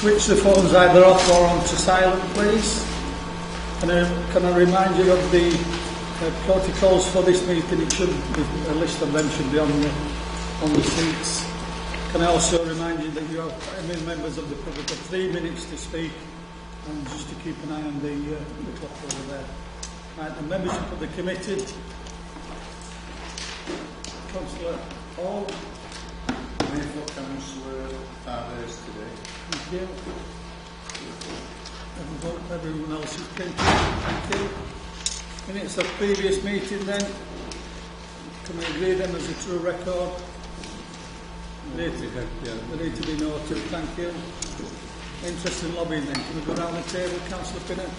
switch the phones either off or on to silent, please. Can I remind you of the protocols for this meeting? It should be, a list of them should be on the seats. Can I also remind you that you have members of the public have 3 minutes to speak, and just to keep an eye on the clock over there. Right, the membership of the committee. Councillor Hall. We've got Councillor Fathers today. Thank you. Everyone else is printed. Thank you. Minutes of previous meeting then. Can we agree them as a true record? They need to be noted. Thank you. Interest in lobbying then. Can we go round the table, Councillor Pinner?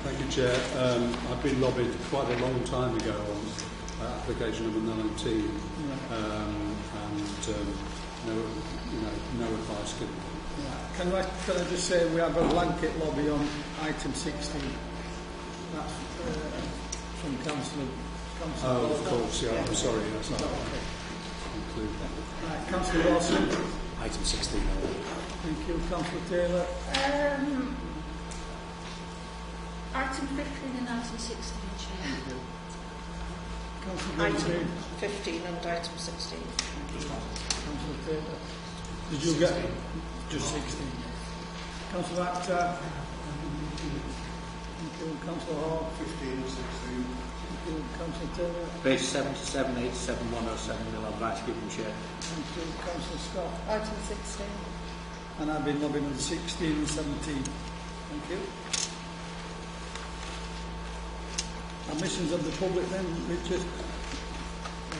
Thank you, Chair. I've been lobbied quite a long time ago on application number 19, no advice given. Can I just say we have a blanket lobby on item 16? That's from Councillor. Oh, of course, yeah. I'm sorry, that's not included. Right, Councillor Wilson. Item 16. Thank you, Councillor Taylor. Item 15 and item 16, Chair. Item 15 and item 16. Councillor Taylor. Did you get just 16? Councillor Akhtar. Thank you, Councillor Hall. 15 and 16. Thank you, Councillor Taylor. Page 77, 87, 107, we'll advice given, Chair. Thank you, Councillor Scott. Item 16. And I've been lobbying on 16 and 17. Thank you. Admissions of the public then, Richard.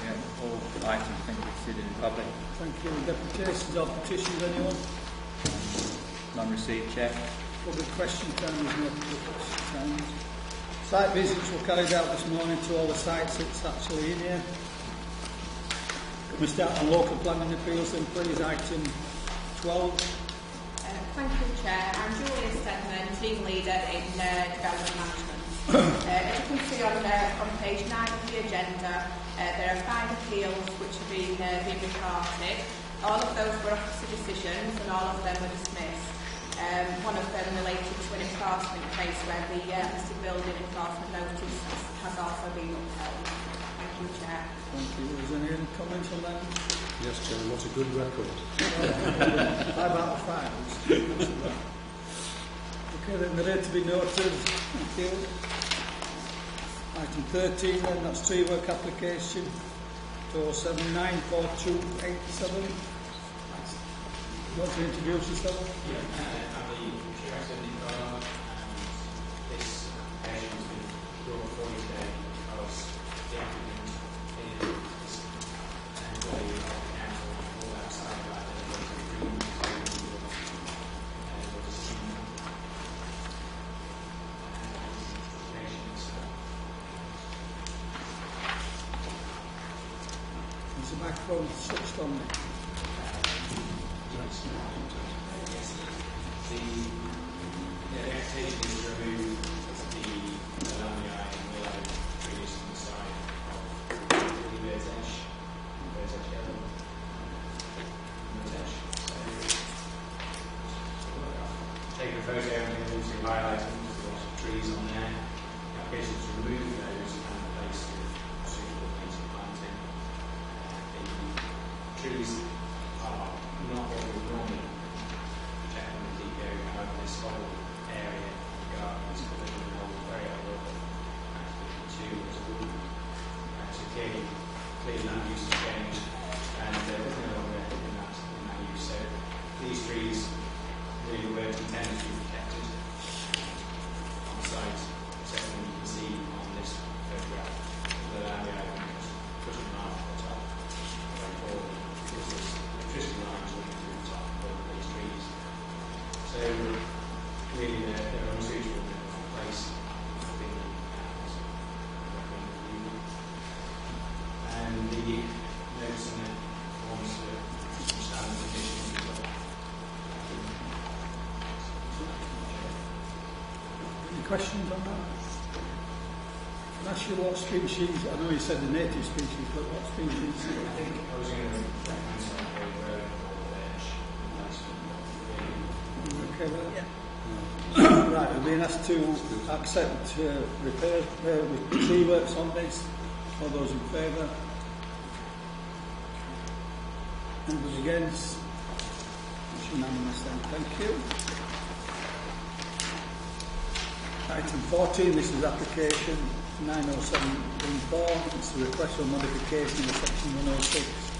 Yeah, all items think considered in public. Thank you. Deputations or petitions, anyone? None received, Chair. Public question time is no public question time. Site visits were carried out this morning to all the sites. It's actually in here. Can we start on local planning appeals then, please? Item 12. Thank you, Chair. I'm Julia Stedman, Team Leader in Development Management. As you can see on page 9 of the agenda, there are 5 appeals which have been reported. All of those were officer decisions and all of them were dismissed. One of them related to an enforcement case where the listed building enforcement notice has also been upheld. Thank you, Chair. Thank you. Is there any comments on that? Yes, Chair, what a good record. 5 out of 5. Okay, then they're to be noted. Thank you. Item 13 then, that's tree work application 2079427. You want to introduce yourself? Yeah, I'm the chair of the car, and this occasion has been brought before you today because the applicant is an employee of the council all outside of that agreement Is the microphone switched on? The expectation is to remove the alumni and willow trees from the side of the Bird's Edge Hill. Take a photo and also highlight them, there's lots of trees on there. The application is to remove those and replace with suitable native planting. The trees are not what we would normally project on the DPO, however this whole area of the garden is covered in an old, very old rubble, actually to as a wood. So clearly land use has changed and there's no longer in that use. So these trees really weren't intended to be protected on site, except when you can see on this photograph the land area was pushing them out at the top going forward because there's electricity lines running through the top of both of these trees. So really they're unsuitable in a place for being and the notes in the forms for standard conditions as well. Any questions on that? Can I ask you what species, I know you said the native species, but what species? I think I was going to recommend something very rare or edge. okay with that? Yeah. Right, we've been asked to accept repair tree works on this. All those in favour? Anybody against? It's unanimous then. Thank you. Item 14, this is application 907.4. It's a request for modification of section 106.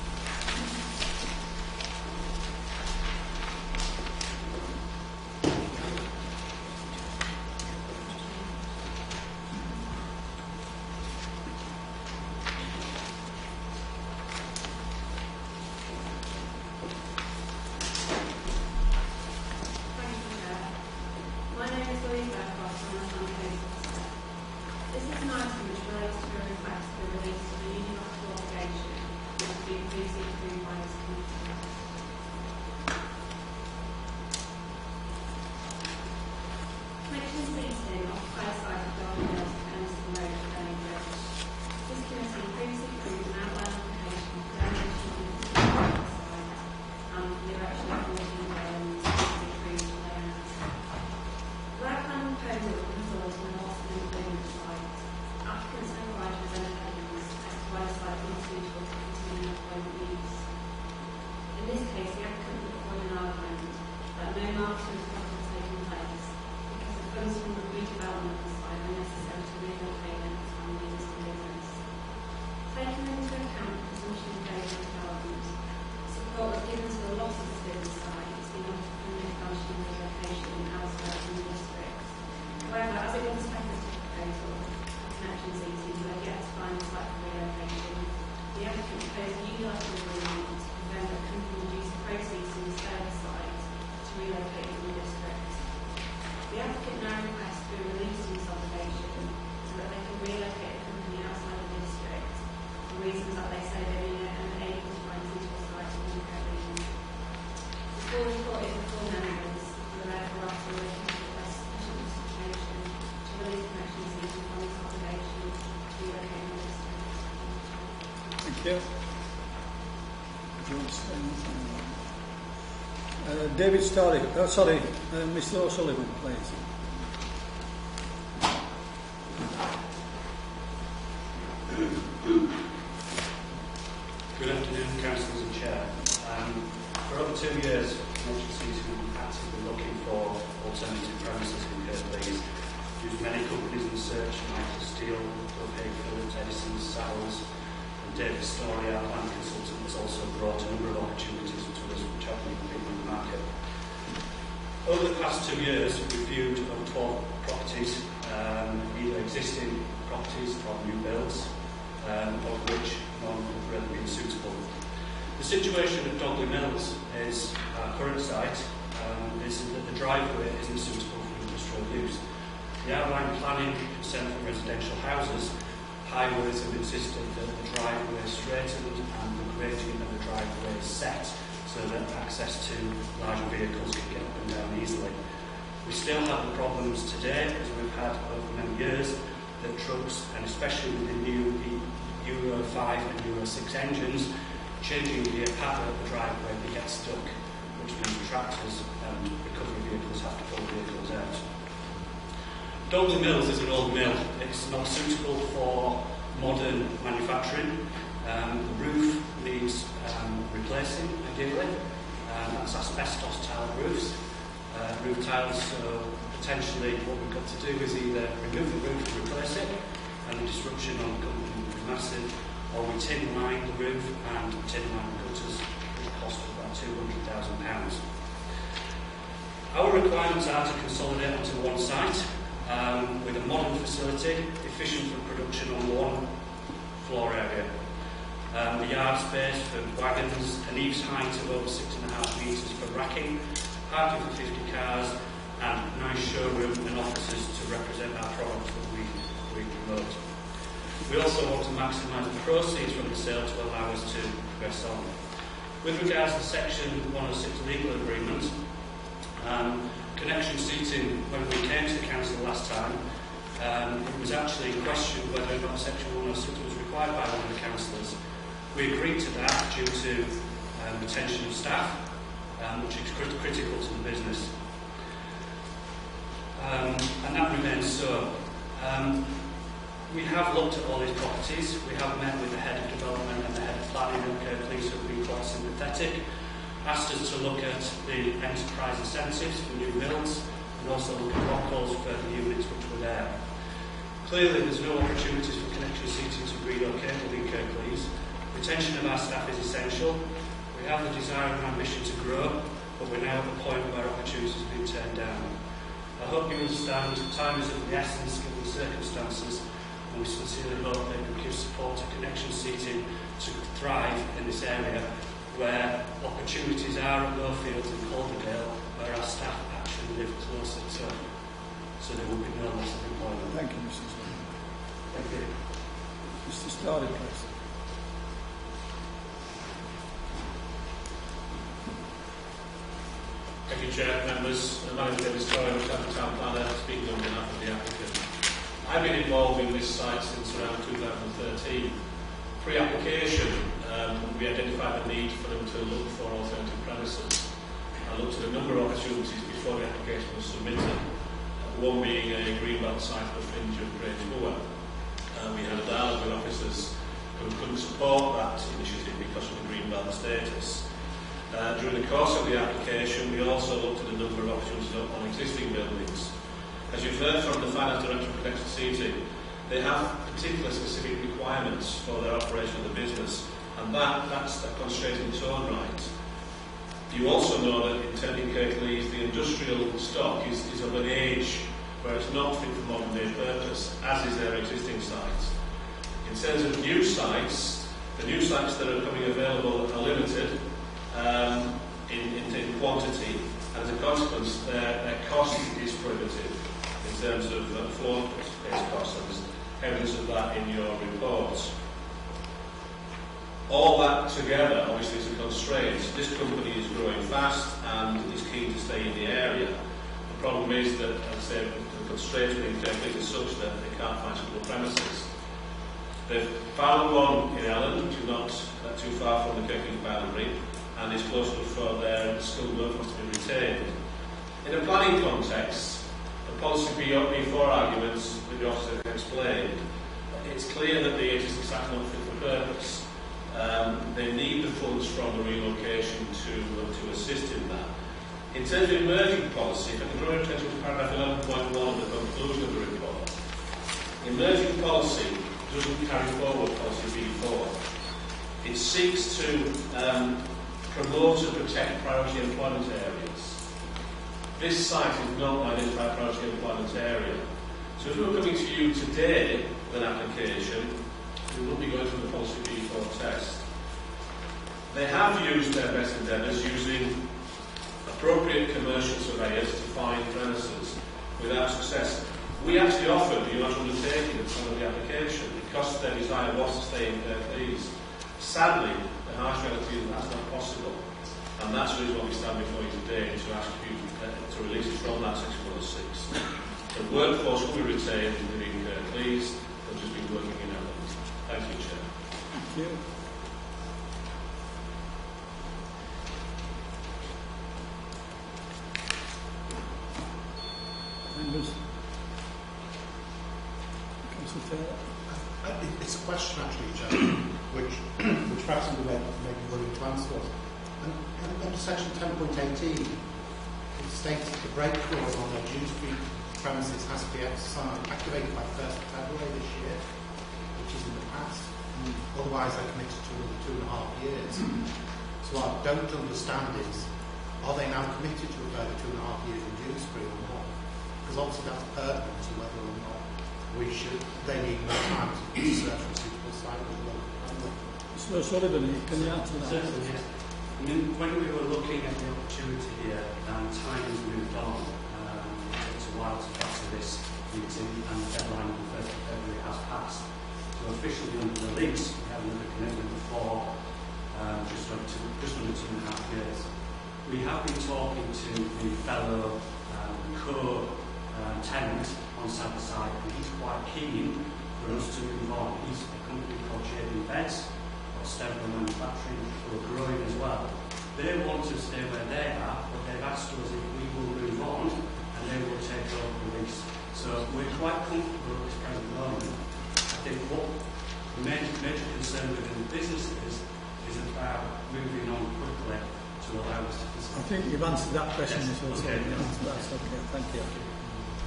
Thank you. David Story, Mr. O'Sullivan, please. Good afternoon, councillors and chair. For over 2 years, agencies have been actively looking for alternative premises in Kirklees. Used many companies in search, Michael Steele, Opaque Phillips, Edison, Savills, and David Story, our plan consultant, has also brought a number of opportunities to us which have been completed in the market. Over the past 2 years, we've viewed over 12 properties, either existing properties or new builds, of which none have really been suitable. The situation at Dogley Mills is our current site, is that the driveway isn't suitable for industrial use. The outline planning consent for residential houses, highways have insisted that the driveway is straightened and the grading of the driveway is set so that access to larger vehicles can get up and down easily. We still have the problems today, as we've had over many years, that trucks, and especially with the new Euro 5 and Euro 6 engines, changing the pattern of the driveway, they get stuck, which means tractors and recovery vehicles have to pull vehicles out. Dogley Mills is an old mill. It's not suitable for modern manufacturing. The roof needs replacing, ideally. That's asbestos tile roofs. Roof tiles, so potentially what we've got to do is either remove the roof and replace it, and the disruption on the company will be massive, or we tin line the roof and tin line the gutters, which cost about £200,000. Our requirements are to consolidate onto one site with a modern facility, efficient for production on one floor area. The yard space for wagons, an eaves height of over 6.5 metres for racking, parking for 50 cars, and nice showroom and offices to represent our products that we promote. We also want to maximise the proceeds from the sale to allow us to progress on. With regards to Section 106 legal agreement, connection seating, when we came to the council last time, it was actually questioned whether or not Section 106 was required by one of the councillors. We agreed to that due to retention of staff, which is critical to the business. and that remains so. We have looked at all these properties. We have met with the head of development and the head of planning at Kirklees, who have been quite sympathetic, asked us to look at the enterprise incentives for new builds and also look at what calls for the units which were there. Clearly, there's no opportunities for connection seating to relocate within Kirklees. Retention of our staff is essential. We have the desire and ambition to grow, but we're now at the point where opportunities have been turned down. I hope you understand time is of the essence given the circumstances, and we sincerely hope that you give support to connection seating to thrive in this area where opportunities are at Lowfields and Calderdale, where our staff actually live closer to, so there will be no loss of employment. Thank you, Mr. Speaker. Thank you. Mr. Starry, please. Thank you, Chair, members. My name is David Story, I'm the Town Planner, speaking on behalf of the applicant. I've been involved in this site since around 2013. Pre-application, we identified the need for them to look for alternative premises. I looked at a number of opportunities before the application was submitted, one being a greenbelt site for the fringe of Great Woollen. We had a dialogue with officers who couldn't support that initiative because of the greenbelt status. During the course of the application, we also looked at a number of opportunities on existing buildings. As you've heard from the Finance Director of Connection Seating, they have particular specific requirements for their operation of the business, and that's a constraint in its own right. You also know that in Kirklees, the industrial stock is of an age where it's not fit for modern day purpose, as is their existing sites. In terms of new sites, the new sites that are coming available are limited in quantity, and as a consequence, their cost is prohibitive in terms of floor-based costs, and there's evidence of that in your reports. All that together, obviously, is a constraint. This company is growing fast and is keen to stay in the area. The problem is that, as I say, the constraint within Kirklees is such that they can't find suitable premises. They've found one in Ellen, which is not too far from the Kirklees boundary, and is close enough for their skilled workforce to be retained. In a planning context, the policy before arguments that the officer explained, it's clear that the existing site is not fit for purpose. They need the funds from the relocation to assist in that. In terms of emerging policy, if I can draw your attention to paragraph 11.1 of the conclusion of the report, emerging policy doesn't carry forward policy B4. It seeks to promote and protect priority employment areas. This site is not an identified priority employment area. So if we were coming to you today with an application, we wouldn't be going through the policy B4 test. They have used their best endeavours using appropriate commercial surveyors to find premises without success. We actually offered the undertaking at some of the application because their desire was to stay in Kirklees. Sadly, the harsh reality is that's not possible, and that's the reason why we stand before you today to ask you to release it from that Section 106. The workforce will be retained within Kirklees, they've just been working in Ireland. Thank you, Chair. Thank you. Members. Councillor Taylor. It's a question actually, Chair, which perhaps we may be willing to answer. And under section 10.18, it states that the break clause on their duty-free premises has to be activated by 1st of February this year, which is in the past. Otherwise, they're committed to another 2.5 years. So what I don't understand is, are they now committed to a further 2.5 years in duty-free or not? Because obviously that's pertinent to whether or not they need more time to search for a suitable site. Mr. O'Sullivan, can you answer that? Certainly, yes. I mean, when we were looking at the opportunity here, time has moved on. It was a while to get to this meeting, and the deadline of the 1st of February has passed. So officially under the lease, we have another commitment for just under 2.5 years. We have been talking to the fellow co-tenant on the site, and he's quite keen for us to move on. He's a company called Shading Beds, or Stevens Manufacturing, who are growing as well. They want to stay where they are, but they've asked us if we will move on, and they will take over within I think you've answered that question Yes, as well. okay. So that's okay. Thank you.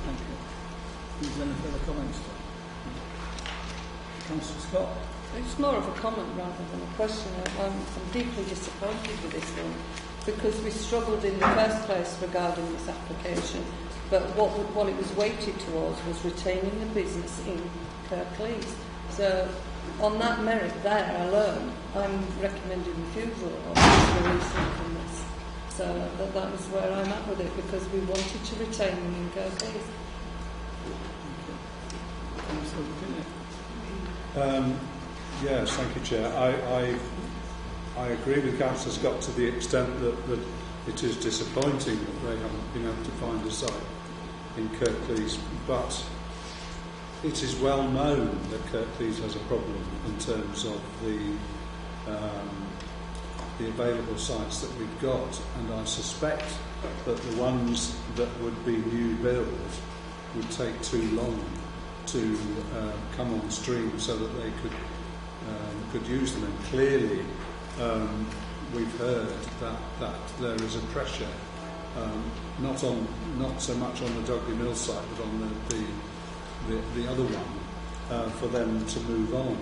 Thank you. Is there any further comments? Councillor Scott? It's more of a comment rather than a question. I'm deeply disappointed with this one because we struggled in the first place regarding this application, but what it was weighted towards was retaining the business in Kirklees. So on that merit there alone, I'm recommending refusal of this releasing from this. So that was where I'm at with it because we wanted to retain them in Kirklees. Councillor McKinney? Yes, thank you, Chair. I agree with Councillor Scott to the extent that it is disappointing that they haven't been able to find a site in Kirklees, but it is well known that Kirklees has a problem in terms of the available sites that we've got, and I suspect that the ones that would be new build would take too long to come on stream so that they could use them. And clearly, we've heard that there is a pressure, not so much on the Dudley Mill site, but on the other one, for them to move on.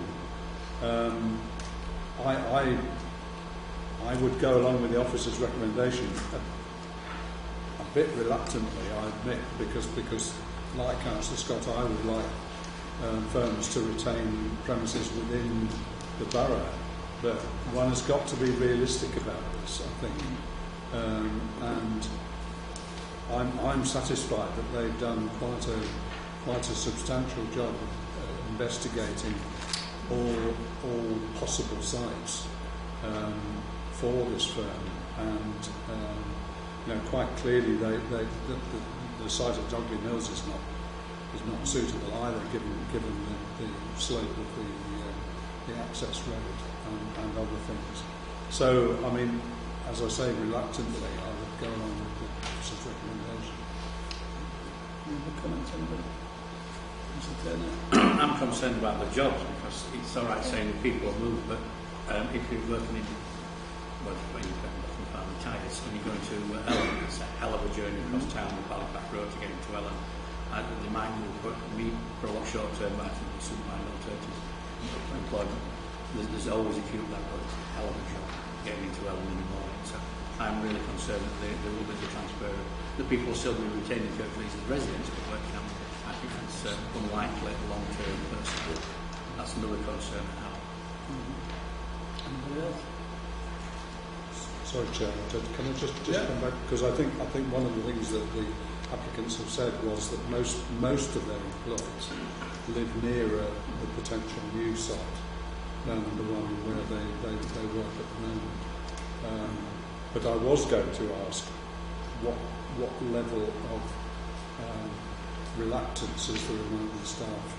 I would go along with the officer's recommendation a bit reluctantly, I admit, because like Councillor Scott, I would like firms to retain premises within the borough, but one has got to be realistic about this, I think. And I'm satisfied that they've done quite a substantial job of investigating all possible sites for this firm, and quite clearly the site of Dudley Mills is not suitable either, given the slope of the access road and other things. So, I mean, as I say, reluctantly, I would go along with the officer's recommendation. Any other comments, anybody? Mr. Turner? I'm concerned about the jobs because it's all right saying people will move, but if you're working in, when you're from Farm and Tigers and you're going to Ellen, it's a hell of a journey across town with Ballypack Road to get into Ellen. They might move, but me for a lot short term, I think there's some mind alternatives for employment. There's always a queue that road, it's a hell of a job getting into Ellen in the morning. So I'm really concerned that there will be the transfer. The people will still be retaining Kirklees as residents, but working on. I think that's unlikely long term. That's another concern I have. Anybody else? Sorry, Chair, can I just come back, because I think one of the things that the applicants have said was that most of their employees live nearer the potential new site than the one where they work at the moment. But I was going to ask what level of reluctance is there among the staff,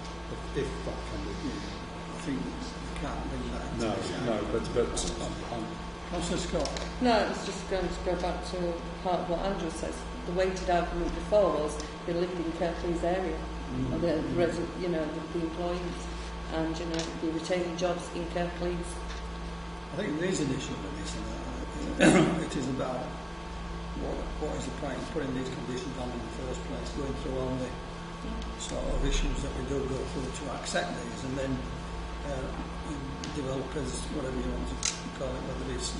if that can be. I think you can't bring that into this. No, but Councillor Scott? No, it's just going to go back to part of what Andrew says. The weighted argument before was they lived in Kirklees area, or the employees, and the retaining jobs in Kirklees. I think there is an issue with this. It is about what is the point of putting these conditions on in the first place, going through all the sort of issues that we do go through to accept these, and then developers, whatever you want to call it, whether it's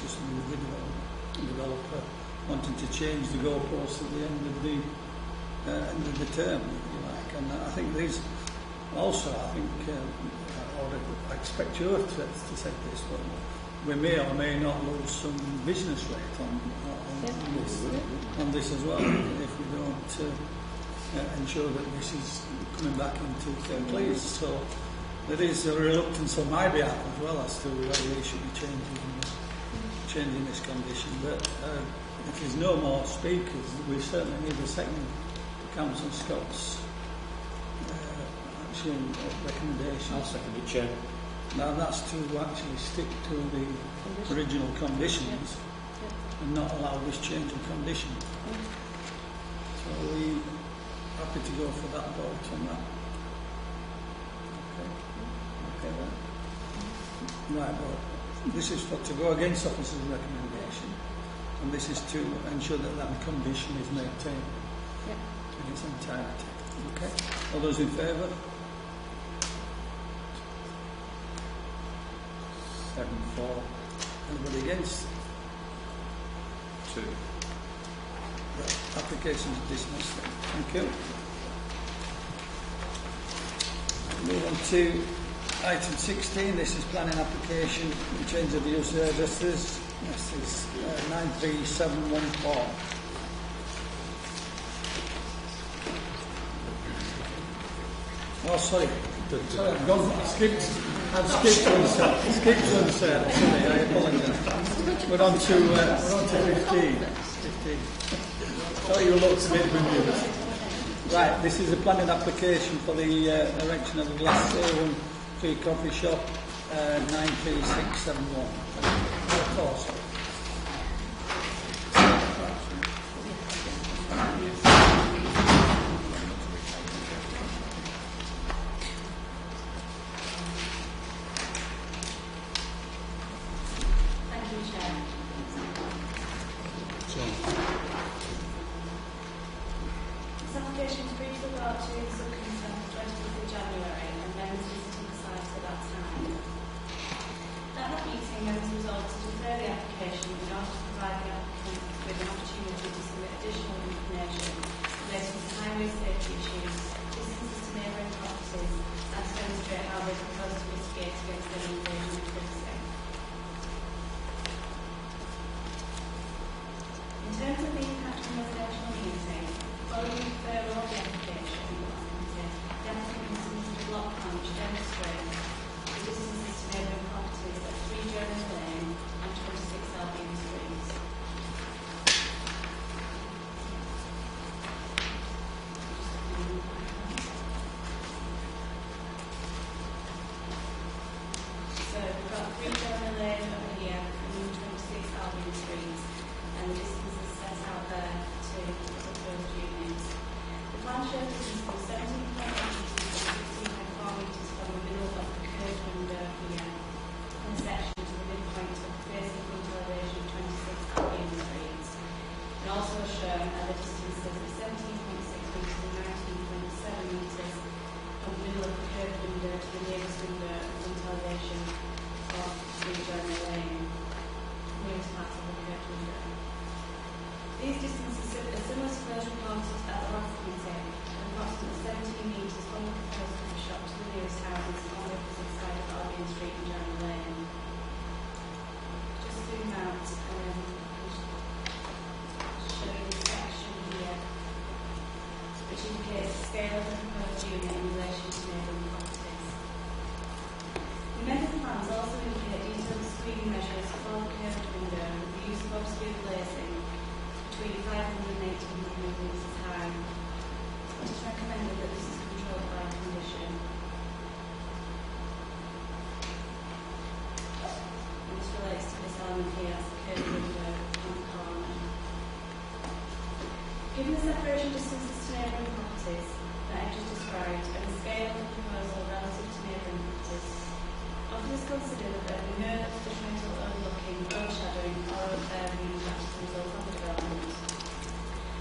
just an individual developer wanting to change the goalposts at the end of the term, if you like. And I think these also, I expect you to say this, but we may or may not lose some business rate on this as well if we don't ensure that this is coming back into Kirklees. So there is a reluctance on my behalf as well as to whether we should be changing this condition. But if there's no more speakers, we certainly need a second to Councillor Scott's actual recommendation. I'll second it, Chair. Now that's to actually stick to the original conditions and not allow this change of condition. So are we happy to go for that vote on that? Okay then. Right, well, this is for to go against officer's recommendation. and this is to ensure that that condition is maintained in its entirety. Okay. All those in favour? 7-4. Anybody against? 2. Right. Application is dismissed. Thank you. Move on to item 16. This is planning application and change of use addresses. This is 93714. Oh, sorry. Sorry, I've gone. I've skipped one cell. Sorry, I apologise. We're on to 15. 15. Thought you looked a bit confused. Right, this is a planning application for the erection of a glass sale free coffee shop, 93671. Of course. Thank you, Chair. This application is briefly brought to the subcommittee on the 25th of January and members visiting the site at that time. At that meeting, members resolved to defer the application in order to provide the applicant with an opportunity to submit additional information relating to highway safety issues, distances to neighbouring properties, and to demonstrate how they propose to mitigate against any invasion of privacy. In terms of the impact on residential community, following the referral of the application to the committee, the applicant submitted a block plan which demonstrates the distances to neighbouring properties at 3 Journey Lane and 26 Albion Street. So we've got 3 Journey Lane over here and 26 Albion Street, and the distance is set out there to the proposed units. The plan shows a distance of 17.8 metres and 16.4 metres from the middle of the curved window here, in a section to the midpoint of the facing front elevation of 26 Albion Street. And also shown are the distances of 17.6 metres and 19.7 metres from the middle of the curved window to the nearest window of front elevation of 3 Journey Lane, nearest part of the curved window. These distances are similar to those reported at the last meeting, approximately 17 metres from the proposed coffee shop to the nearest houses on the opposite side of Albion Street and Journey Lane. Just zoom out and show you the section here, which indicates the scale of the proposed unit in relation to neighbouring properties. The amended plans also indicate detailed screening measures for the curved window with the use of obscure glazing between 500 and 1800 metres high. It is recommended that this is controlled by condition. And this relates to this element here, as the curved window on the corner. Given the separation distances to neighbouring properties that I've just described and the scale of the proposal relative to neighbouring properties, often is considered that there will be no detrimental overlooking, overshadowing or overbearing impact as a result of the development.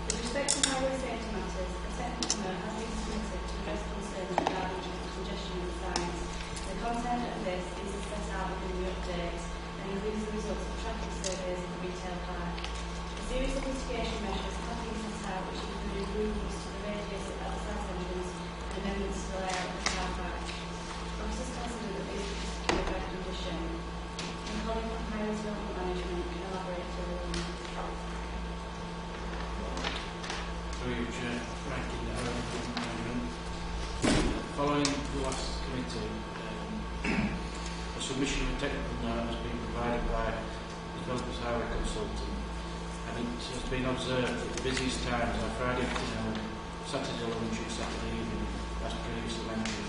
With respect to highway safety matters, a second memo has been submitted to address concerns regarding congestion of the site. The content of this is set out within the update and includes the results of traffic surveys of the retail park. A series of mitigation measures have been set out which include improvements to the radius at the site entrance and amendments to the layout of the car park. Officers consider that these should be secured by condition. My colleague from Highways Development Management can elaborate further on that. Following the last committee, a submission of a technical note has been provided by the Developers Highway Consultant, and it has been observed that the busiest times are Friday afternoon, Saturday lunch and Saturday evening, as previously mentioned.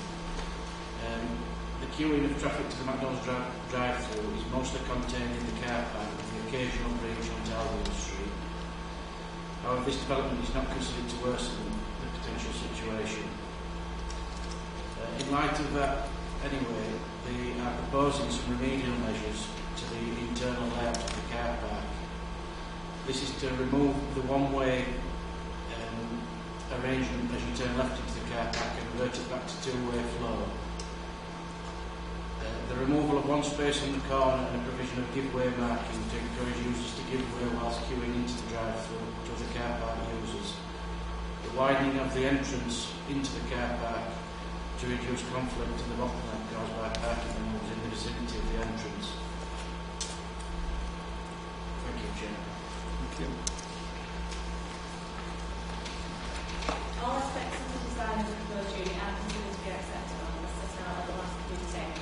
The queuing of traffic to the McDonald's drive-through is mostly contained in the car park with the occasional breach onto Albion Street. However, this development is not considered to worsen the potential situation. In light of that, anyway, they are proposing some remedial measures to the internal layout of the car park. This is to remove the one-way arrangement as you turn left into the car park and convert it back to two-way flow. The removal of one space on the corner and the provision of give-way marking to encourage users to give way whilst queuing into the drive-through to other car park users. The widening of the entrance into the car park to reduce conflict and the bottleneck caused by parking removals in the vicinity of the entrance. Thank you, Chair. Thank you. All aspects of the design of the proposed unit are considered to be acceptable as set out at the last meeting.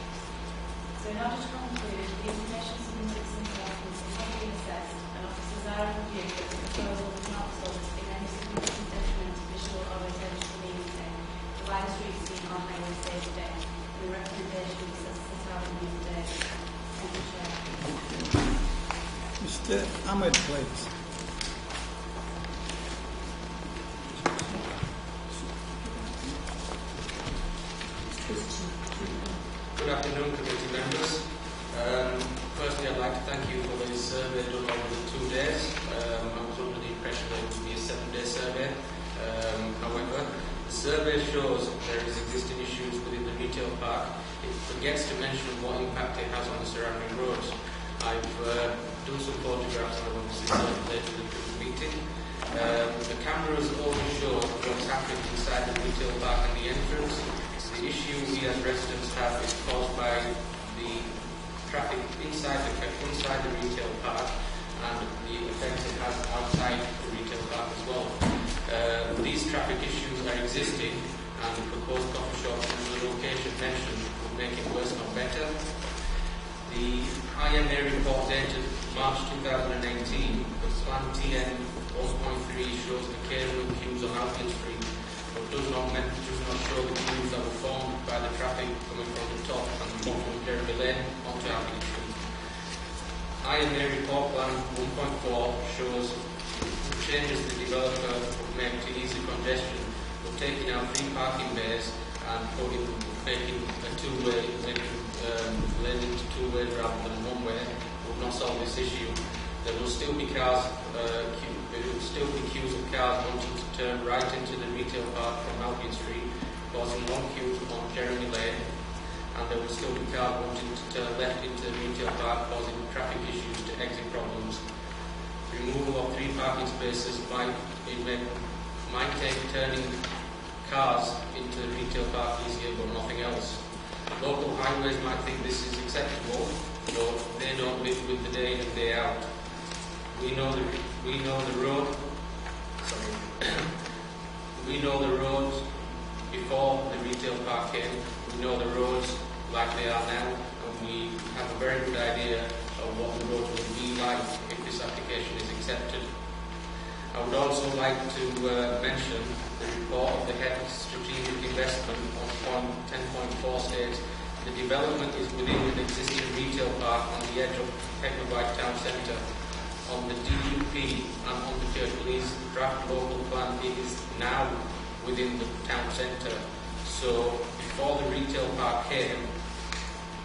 So in order to conclude, the information submitted since the last meeting has been assessed and officers are of the view that the proposal does not result in any significant detriment to visual or residential community, the line streets being on highway safety, and the recommendation is as set out in the update. Thank you, Chair. Mr. Ahmed, please. Good afternoon, committee members. Firstly, I'd like to thank you for the survey done over the 2 days. I was under the impression that it would be a 7-day survey. However, the survey shows there is existing issues within the retail park. It forgets to mention what impact it has on the surrounding roads. I've done some photographs and I've obviously circulated them to the meeting. The cameras only show what's happening inside the retail park and the entrance. The issue we as residents have is caused by the traffic inside the retail park and the effect it has outside the retail park as well. These traffic issues are existing and the proposed coffee shop in the location mentioned will make it worse, not better. The IMA report dated March 2018, the Plan TN 1.3 shows the catering queues on Albion Street, but does not show the queues that were formed by the traffic coming from the top and the bottom of Jeremy Lane onto Albion Street. IMA report plan 1.4 shows the changes the developer would make to ease the congestion, but taking out 3 parking bays and making a two-way, lane into 2 ways rather than 1 way would not solve this issue. There will still be cars, there will still be queues of cars wanting to turn right into the retail park from Albion Street, causing long queues on Jeremy Lane, and there will still be cars wanting to turn left into the retail park, causing traffic issues to exit problems. Removal of 3 parking spaces might take turning cars into the retail park easier, but nothing else. Local highways might think this is acceptable, but they don't live with the day in and day out. We know the road. We know the roads before the retail park came. We know the roads like they are now, and we have a very good idea of what the roads will be like if this application is accepted. I would also like to mention the report of the head of strategic investment on point 10.4 states the development is within an existing retail park on the edge of Kirklees town centre. On the DUP and on the Kirklees draft local plan, it is now within the town centre. So before the retail park came,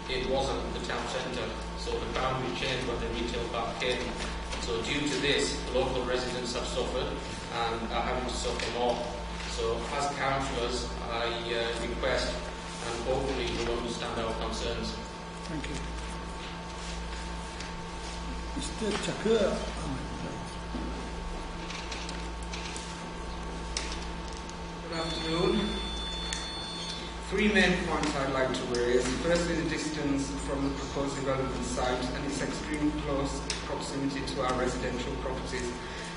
it wasn't the town centre. So the boundary changed when the retail park came. So due to this, local residents have suffered and are having to suffer more. So as councillors, I request and hopefully you will understand our concerns. Thank you. Mr. Chakur. Good afternoon. 3 main points I'd like to raise. Firstly, the distance from the proposed development site and its extreme close proximity to our residential properties,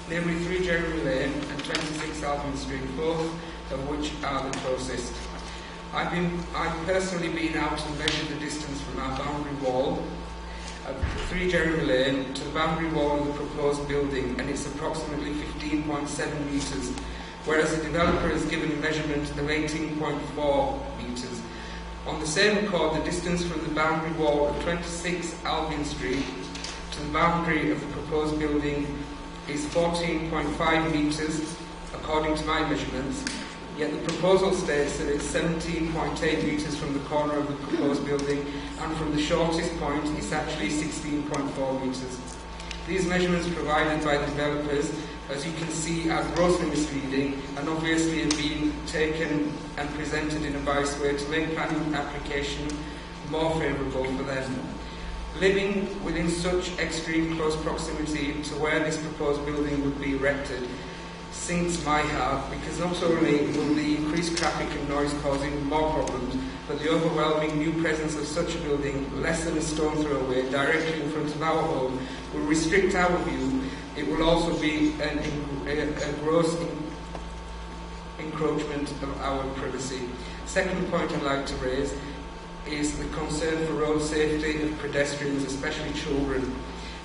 namely 3 Jeremy Lane and 26 Albion Street, both of which are the closest. I've personally been out and measured the distance from our boundary wall at 3 Jeremy Lane to the boundary wall of the proposed building, and it's approximately 15.7 metres, whereas the developer has given a measurement of 18.4 metres. On the same accord, the distance from the boundary wall of 26 Albion Street to the boundary of the proposed building is 14.5 metres, according to my measurements, yet the proposal states that it's 17.8 metres from the corner of the proposed building, and from the shortest point it's actually 16.4 metres. These measurements provided by the developers, as you can see, are grossly misleading and obviously have been taken and presented in a biased way to make planning application more favourable for them. Living within such extreme close proximity to where this proposed building would be erected sinks my heart, because not only will the increased traffic and noise cause even more problems, but the overwhelming new presence of such a building, less than a stone throw away, directly in front of our home, will restrict our view. It will also be a gross encroachment of our privacy. Second point I'd like to raise is the concern for road safety of pedestrians, especially children.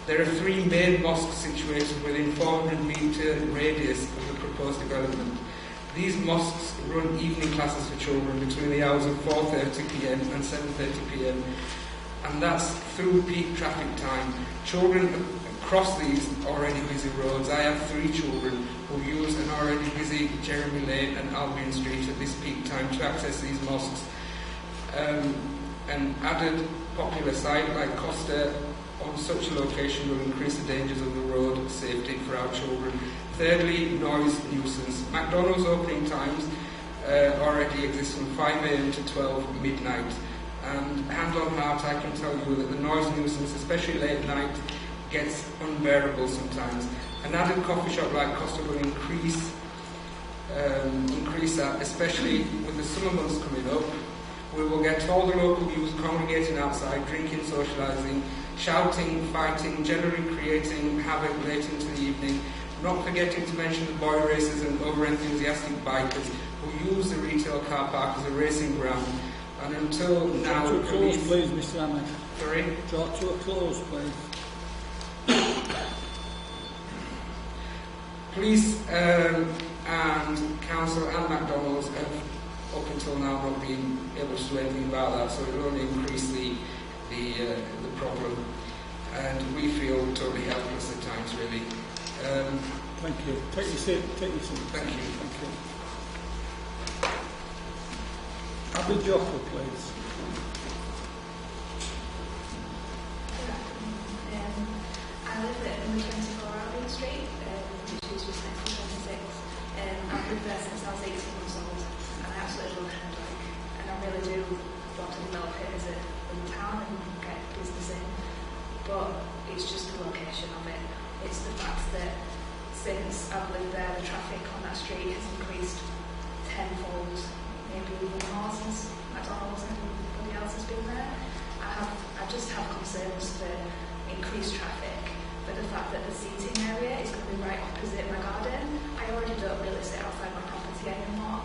There are 3 main mosques situated within 400-metre radius of the proposed development. These mosques run evening classes for children between the hours of 4:30 p.m. and 7:30 p.m. and that's through peak traffic time. Children cross these already busy roads. I have 3 children who use an already busy Jeremy Lane and Albion Street at this peak time to access these mosques. An added popular site like Costa on such a location will increase the dangers of the road safety for our children. Thirdly, noise nuisance. McDonald's opening times already exist from 5 a.m. to 12 midnight. And hand on heart, I can tell you that the noise nuisance, especially late at night, gets unbearable sometimes. An added coffee shop like Costa will increase that, especially with the summer months coming up. We will get all the local youth congregating outside, drinking, socialising, shouting, fighting, generally creating havoc late into the evening, not forgetting to mention the boy racers and over-enthusiastic bikers who use the retail car park as a racing ground. And until now... Draw to a close, please, Mr. Amick. Sorry? Draw to a close, please. Police and council and McDonald's have up until now not been able to do anything about that, so it will only increase the problem, and we feel totally helpless at times, really. Thank you. Take your seat. Thank you. Thank you. Abby Joffa, please. I live at number 24 Albion Street, which is just next to 26. I've lived there since I was 18 months old, and I absolutely love Shendwick. And I really do want to develop it as a town and get business in. But it's just the location of it. It's the fact that since I've lived there, the traffic on that street has increased tenfold, maybe even more since McDonald's and everybody else has been there. I just have concerns for increased traffic, for the fact that the seating area is going to be right opposite my garden. I already don't really sit outside my property anymore.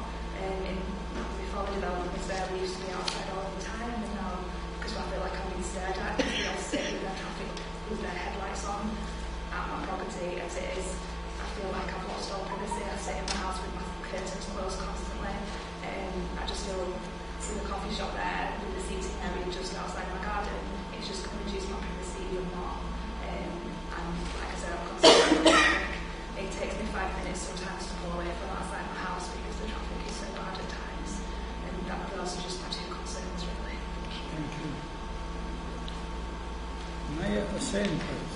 Before the development was there, we used to be outside all the time, and now, because I feel like I'm being stared at, because they'll sit with their traffic, with their headlights on at my property as it is. I feel like I've lost all privacy. I sit in my house with my curtains closed constantly. I just feel with the coffee shop there, with the seating area just outside my garden, it's just going to reduce my privacy even more. And like I said, I'm constantly it takes me 5 minutes sometimes to pull away from outside my house because the traffic is so bad at times. And those are just my 2 concerns, really. Thank you. Mayor Hussain, please.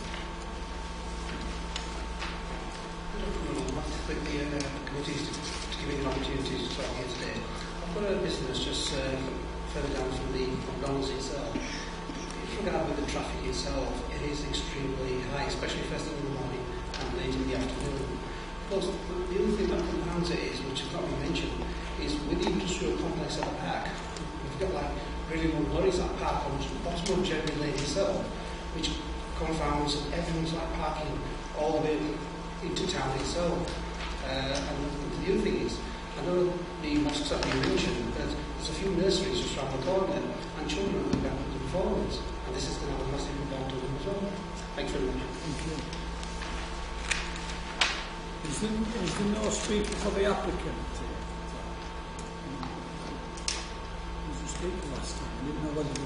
I'd like to thank the committees to give me an opportunity to talk here today. I've got a business just further down from the McDonald's itself. If you regard with the traffic itself, it is extremely high, especially first thing in the morning and late in the afternoon. Of course, the other thing that compounds it is, which has not been mentioned, is with the industrial complex at the park, we've got like really long lorries that park on the bottom of Jeremy Lane itself, which confounds everyone's like parking all the way into town itself. And the other thing is, I know the mosques that you mentioned, but there's a few nurseries just around the corner, and children are going backwards and forwards, and this is going to have a massive impact on them as well. Thanks very much. Thank you. Is there no speaker for the applicant? Was the speaker last time? I didn't know whether they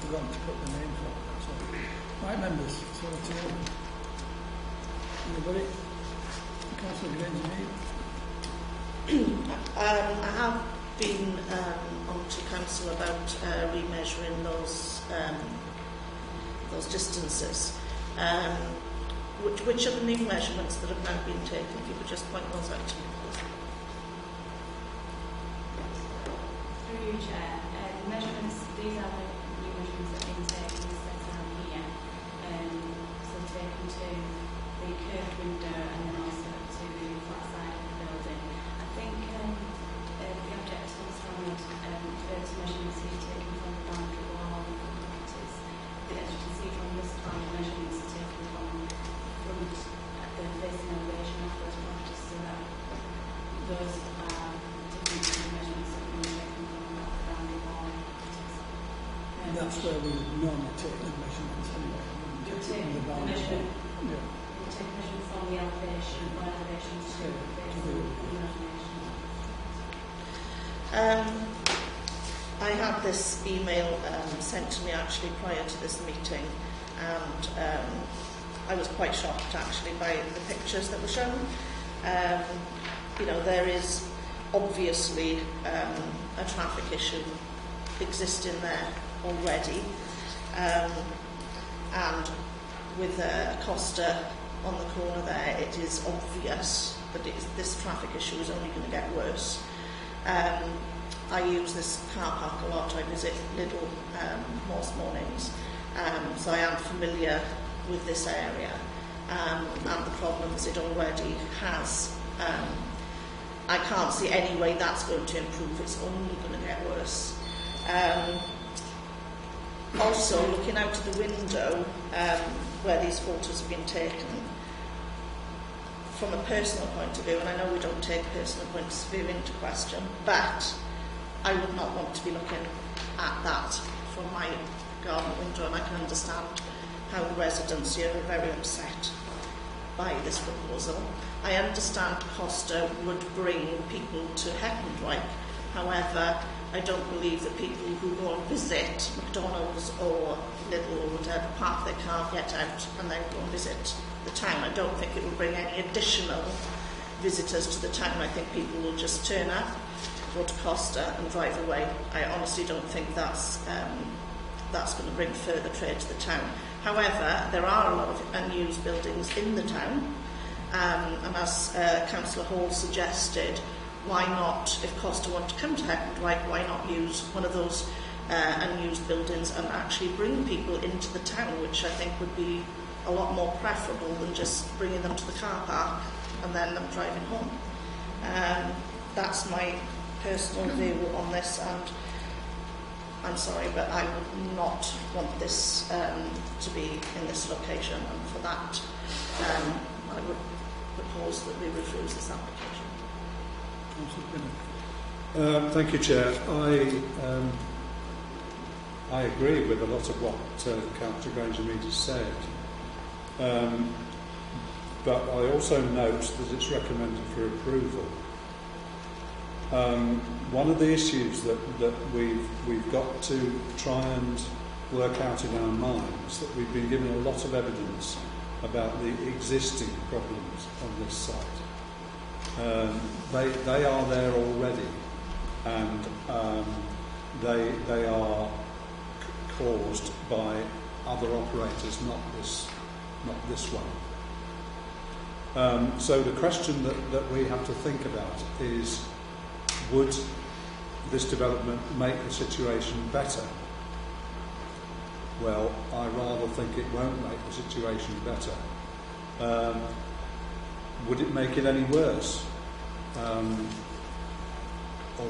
forgotten to put the name for it. So, right, members, so to anybody? Councillor Grange. I have been on to council about remeasuring those distances. Which are the new measurements that have now been taken? If you could just point those out to me, please. Through you, Chair. The measurements, these are the new measurements that have been taken set out here. So taken to the curved window and then also to the flat side of the building. I think the object was from those measurements here taken from the boundary wall and the properties. As you can see from this plan, the measurements are taken from front at the facing elevation of those properties, so that those are different from the measurements that have been taken from the boundary wall and properties. That's where we would normally take the measurements anyway. You'll take the measurement. Yeah. You'll take measurement from the elevation, one elevation to the facing elevation. I had this email sent to me actually prior to this meeting, and I was quite shocked actually by the pictures that were shown. There is obviously a traffic issue existing there already, and with Costa on the corner there, it is obvious that this traffic issue is only going to get worse. I use this car park a lot. I visit Lidl most mornings, so I am familiar with this area and the problems it already has. I can't see any way that's going to improve. It's only going to get worse. Also, looking out of the window where these photos have been taken, from a personal point of view, and I know we don't take personal points of view into question, but I would not want to be looking at that from my garden window, and I can understand how the residents here are very upset by this proposal. I understand Costa would bring people to Heckendwyke. However, I don't believe that people who go and visit McDonald's or Lidl or whatever park their car, get out and then go and visit the town. I don't think it will bring any additional visitors to the town. I think people will just turn up, go to Costa and drive away. I honestly don't think that's going to bring further trade to the town. However, there are a lot of unused buildings in the town, and as Councillor Hall suggested, why not, if Costa want to come to Heckendwyke, why not use one of those unused buildings and actually bring people into the town, which I think would be a lot more preferable than just bringing them to the car park and then them driving home. That's my personal view on this, and I'm sorry, but I would not want this to be in this location, and for that I would propose that we refuse this application. Thank you, Chair. I agree with a lot of what Councillor Granger-Mead has said, but I also note that it's recommended for approval. One of the issues that we've got to try and work out in our minds, that we've been given a lot of evidence about the existing problems on this site. They are there already, and they are caused by other operators, not this one. So the question that we have to think about is, would this development make the situation better? Well, I rather think it won't make the situation better. Would it make it any worse? Or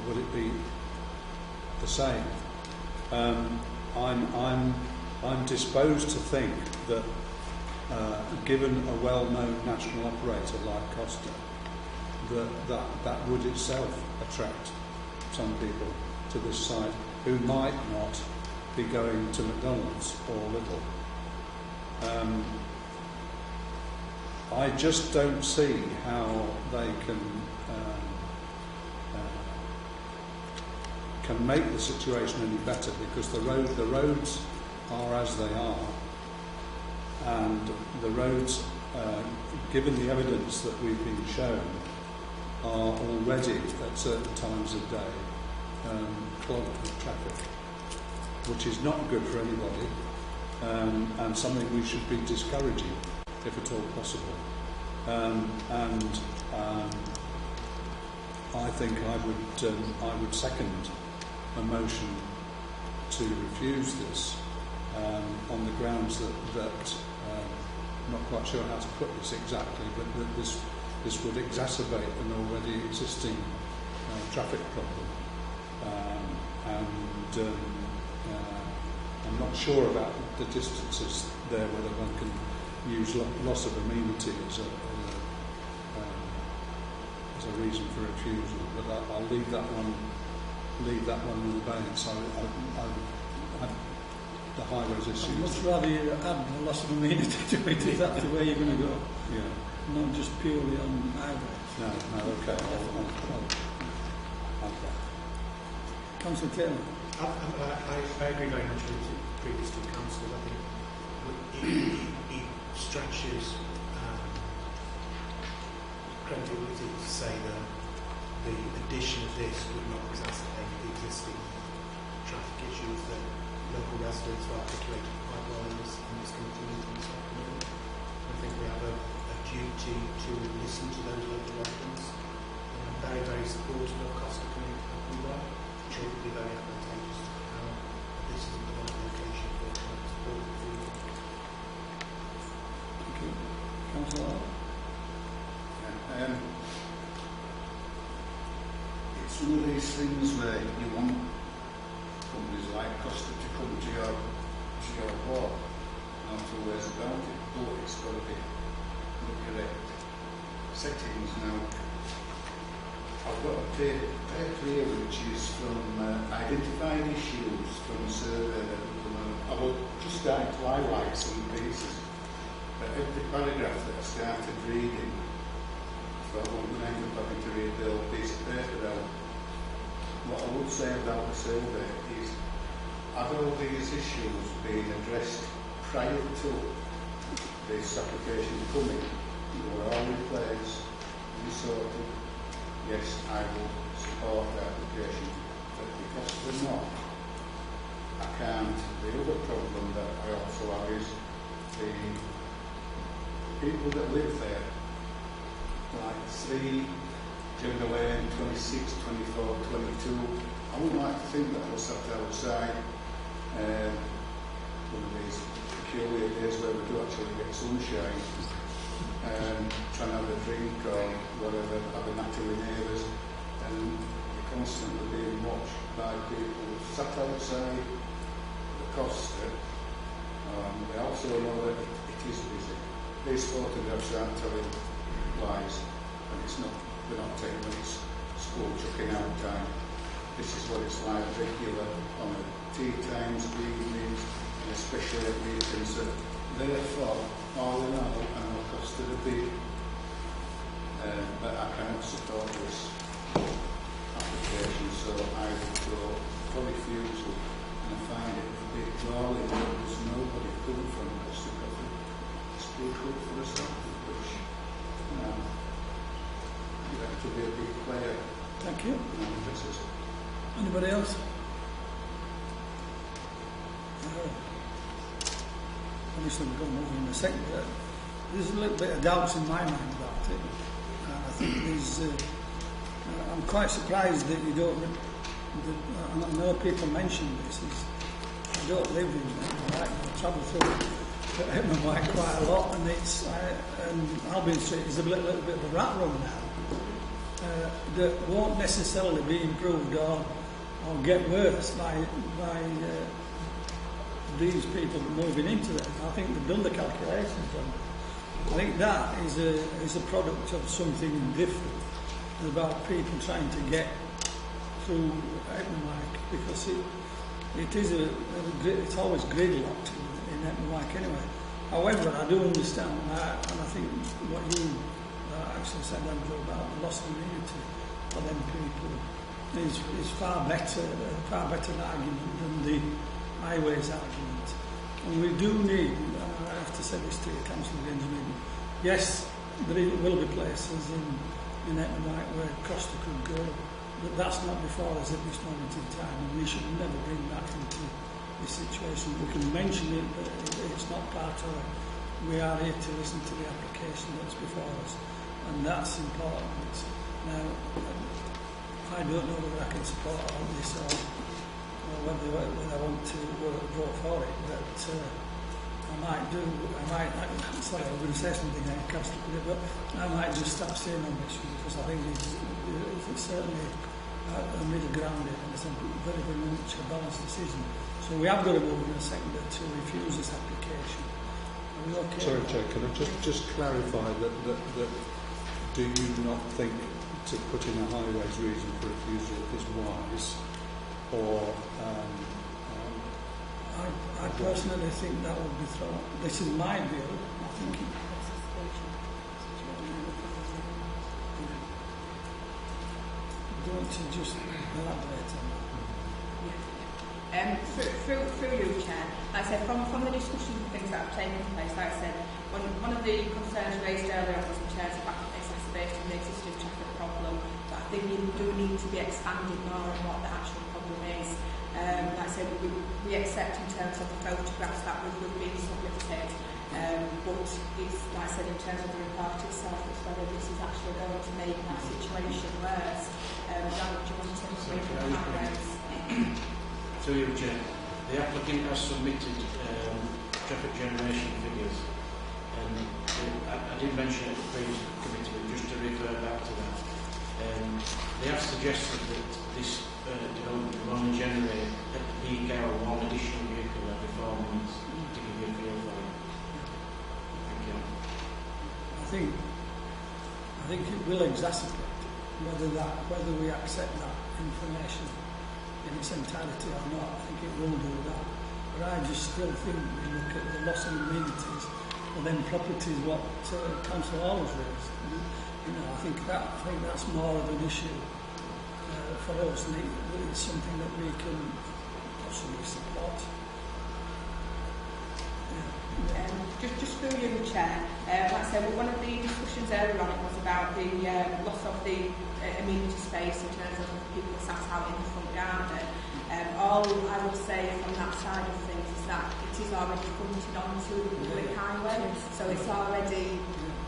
would it be the same? I'm disposed to think that given a well-known national operator like Costa, that would itself attract some people to this site who might not be going to McDonald's or Lidl. I just don't see how they can make the situation any better, because the roads are as they are, and the roads, given the evidence that we've been shown, are already at certain times of day clogged with traffic, which is not good for anybody, and something we should be discouraging, if at all possible. I think I would second a motion to refuse this on the grounds that I'm not quite sure how to put this exactly, but that this would exacerbate an already existing traffic problem, I'm not sure about the distances there, whether one can use loss of amenity as a reason for refusal, but I'll leave that one in abeyance. The highways issue. I'd much rather you add the loss of amenity to it if that's the way you're going to go. Yeah. Not just purely on highways. No, okay. Okay. Councillor Taylor. I agree very much with the previous two councillors. I think it stretches credibility to say that the addition of this would not exacerbate the existing traffic issues that local residents have articulated quite well in this committee meeting this afternoon. I think we have a duty to listen to those local residents. I'm very, very supportive of Costa coming there. I'm sure it would be very advantageous. This is the right location for support the field. Thank you. Councillor. It's one of these things where you want companies like Costa to come to your board, not two ways about it, but it's got to be the correct settings. Now, I've got a paper here which is from identified issues from a survey that I will just start to highlight some pieces, but every paragraph that I started reading, so I won't end up having to read the whole piece of paper out. What I would say about the survey is, have all these issues been addressed prior to this application coming? You were all in place, you sorted. Yes, I will support the application, but because they're not, I can't. The other problem that I also have is the people that live there, like 3 General Lane, 26, 24, 22. I wouldn't like to think that I was sat outside one of these peculiar days where we do actually get sunshine, trying to have a drink or whatever, have a natter with neighbours, and you're constantly being watched by people sat outside the Costa. We also know that it is busy. These photographs aren't telling lies, and it's not. We're not taking when it's school chucking out time. This is what it's like regular on a tea times, evenings, and especially at weekends. So therefore, all in all, I know cost of the bid, but I cannot support this application, so I would go for refusal, and I find it a bit galling that there's nobody coming from Costa Coffee to speak up for us after, which you have to be a big player. Thank you. Anybody else? Obviously we're going over in a second. There's a little bit of doubts in my mind about it. I think there's. I'm quite surprised that you don't. I know people mention this. I don't live in White. I travel through White quite a lot, and Albion Street is a little bit of a rat run now. That won't necessarily be improved or get worse by these people moving into them. I think they've done the calculations on it. I think that is a product of something different about people trying to get through Epnamike, because it's always gridlocked in Epnamike anyway. However, I do understand, and I think what you actually said, Andrew, about the loss of immunity for them people is far better an argument than the highways argument. And we do need, I have to say this to you, Councillor Benjamin, yes, there will be places in Epnamike where Costa could go, but that's not before us at this moment in time, and we should never bring that into this situation. We can mention it, but it's not part of it. We are here to listen to the application that's before us, and that's important. Now, I don't know whether I can support all this or whether I want to vote for it, but I might do. Sorry, I was going to say something there, but I might just start saying on this one, because I think it's certainly a middle ground here, and it's a very, very much a balanced decision. So we have got a mover and a seconder to refuse this application. Are we okay? Sorry, Chair, can I just clarify that do you not think to put in a highways reason for refusal is wise, or I personally think that would be thrown. This is my view. I think don't you just elaborate on that? Through you, Chair, like I said, from the discussion and things that have taken place, like I said, one of the concerns raised earlier was the Chair's about exacerbating the existing traffic problem, but I think you do need to be expanded more on what the actual problem is. Like I said, we accept in terms of the photographs that we've been submitted, but it's, like I said, in terms of the report itself, it's whether this is actually going to make that situation worse. John, do you want to make the comments? Through you, Chair, the applicant has submitted traffic generation figures, and I did mention it at the previous committee, but just to refer back to that, they have suggested that this development will only generate at the peak hour one additional vehicle every 4 months, to give you a feel for it. Thank you. I think it will exacerbate whether we accept that information in its entirety or not. I think it will do that. But I just still think we look at the loss of amenities and then properties, what Council always raised. I think that's more of an issue for us, and it's something that we can possibly support. Just through you, Chair, like I said, one of the discussions earlier on was about the loss of the amenity space in terms of people sat out in the front garden. All I would say from that side of things is that it is already fronted onto the public highway, so it's already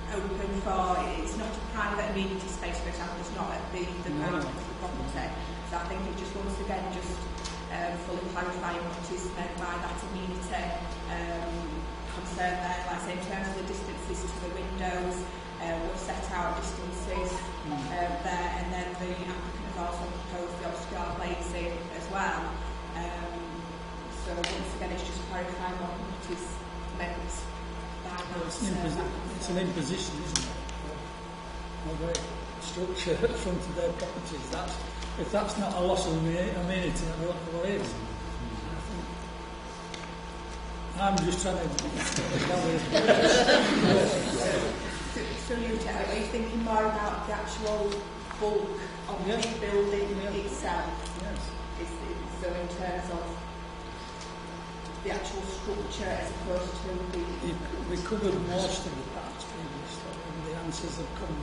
open for, it's not a private amenity space, for example, it's not at the back of the property. So I think it just once again just fully clarifying what is meant by that amenity concern there. Like I say, in terms of the distances to the windows, we've set out distances there, and then the applicant has also proposed the obscure glazing as well. So once again, it's just clarifying what is meant by that. It's an imposition, isn't it? Of a structure at the front of their properties. If that's not a loss of amenity, I don't know what is. I'm just trying to. So are you thinking more about the actual bulk of the building itself? Yes. So in terms of the actual structure as opposed to the... We covered most of the parts previously, and the answers have come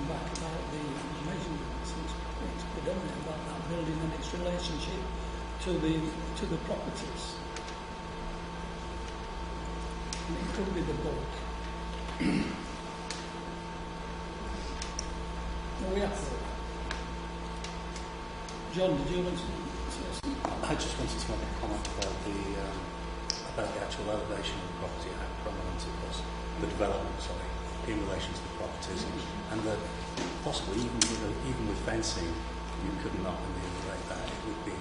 back about the measurements. It's predominantly about that building and its relationship to the properties. And it could be the bulk. We have to. John, did you want to say something? I just wanted to make a comment about the actual elevation of the property and how prominent it was, the development, in relation to the properties, and that possibly even with fencing, you could not ameliorate that. It would be,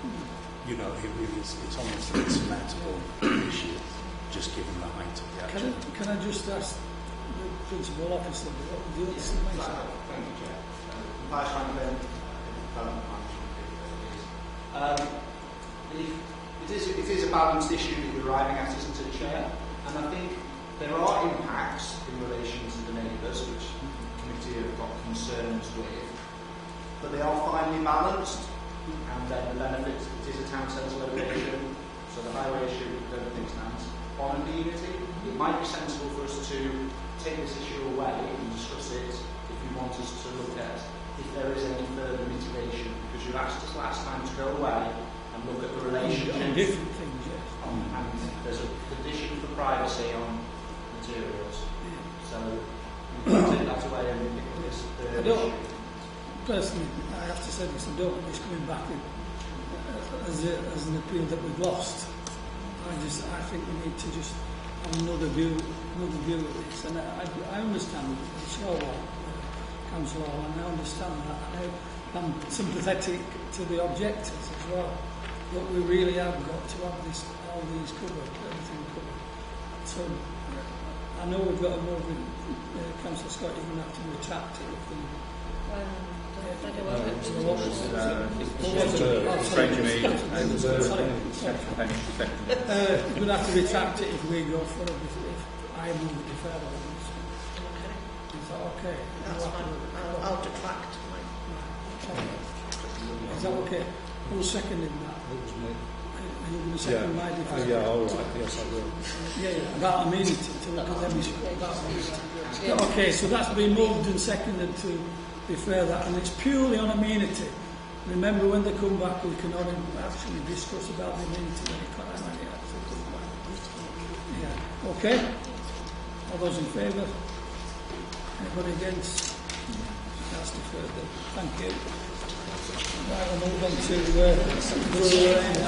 it's almost an insurmountable issue, just given the height of the actual. Can I just ask the principal officer what the other things are? Thank you, Chair. Vice Chairman, Development Management. It is a balanced issue that you're arriving at, isn't it, Chair? And I think there are impacts in relation to the neighbours, which the committee have got concerns with, but they are finely balanced, and then the benefits, it is a town centre location, so the highway issue, I don't think stands on immunity. It might be sensible for us to take this issue away and discuss it if you want us to look at if there is any further mitigation, because you asked us last time to go away and and look at the relationship. On different things, yes. And there's a condition for privacy on materials. So we can take that away and pick up this third issue. Personally, I have to say this, I don't want this coming back as an appeal that we've lost. I think we need to just have another view of this. And I understand it's your one, Council Hall, and I understand that. And I'm sympathetic to the objectors as well. But we really have got to have all these covered, everything covered. So I know we've got to move with Councillor Scott, you're going to have to retract it. You're going to have to retract it if we go forward, if I move the deferral. Is that okay? That's fine. I'll detract. Is that okay? Who's seconding that? It was me. Are you going to second my deferral? Yeah, all right. Yes, I will. Yeah, about amenity, to look at them. Okay, so that's been moved and seconded to defer that, and it's purely on amenity. Remember, when they come back, we can only actually discuss about the amenity when it comes back. Yeah. Okay? All those in favour? Anybody against? That's deferred then. Thank you. Right, we'll move on to Woollen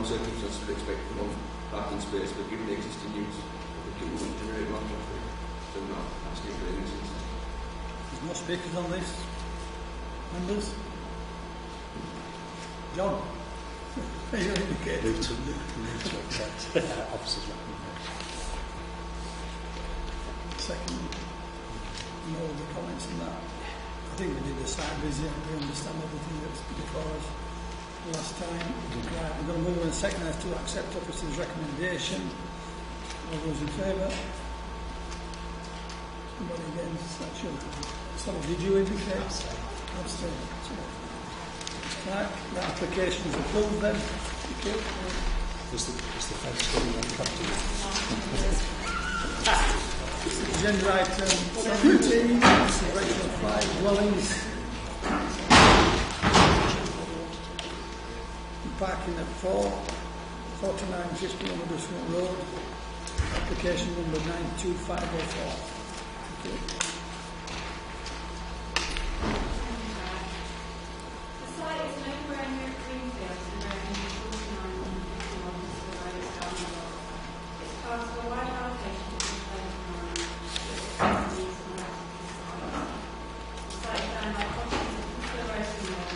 circumstances would expect one parking space, but given the existing use, I think it wouldn't generate more traffic. So no, that's the agreement. There's no speakers on this. Members? John? Are you indicating? Move to accept officers' recommendation. Second. No other comments on that. I think we did the site visit and we understand everything that's before us last time. Right, we're going to move on second to accept officers' recommendation. All those in favour? Somebody against? That should. Sorry, did you indicate? Abstain. Right, the application is approved then. Thank you. Is the fence going on property? Agenda item 17, consideration of 5 dwellings. parking at 4950 Huddersfield Road, application number 92504. Thank you. The site is an open area greenfield and area 49 Huddersfield Road, Scotland. It's part of a wide allocation to the development line, which is needs and the site is owned by properties of consideration laws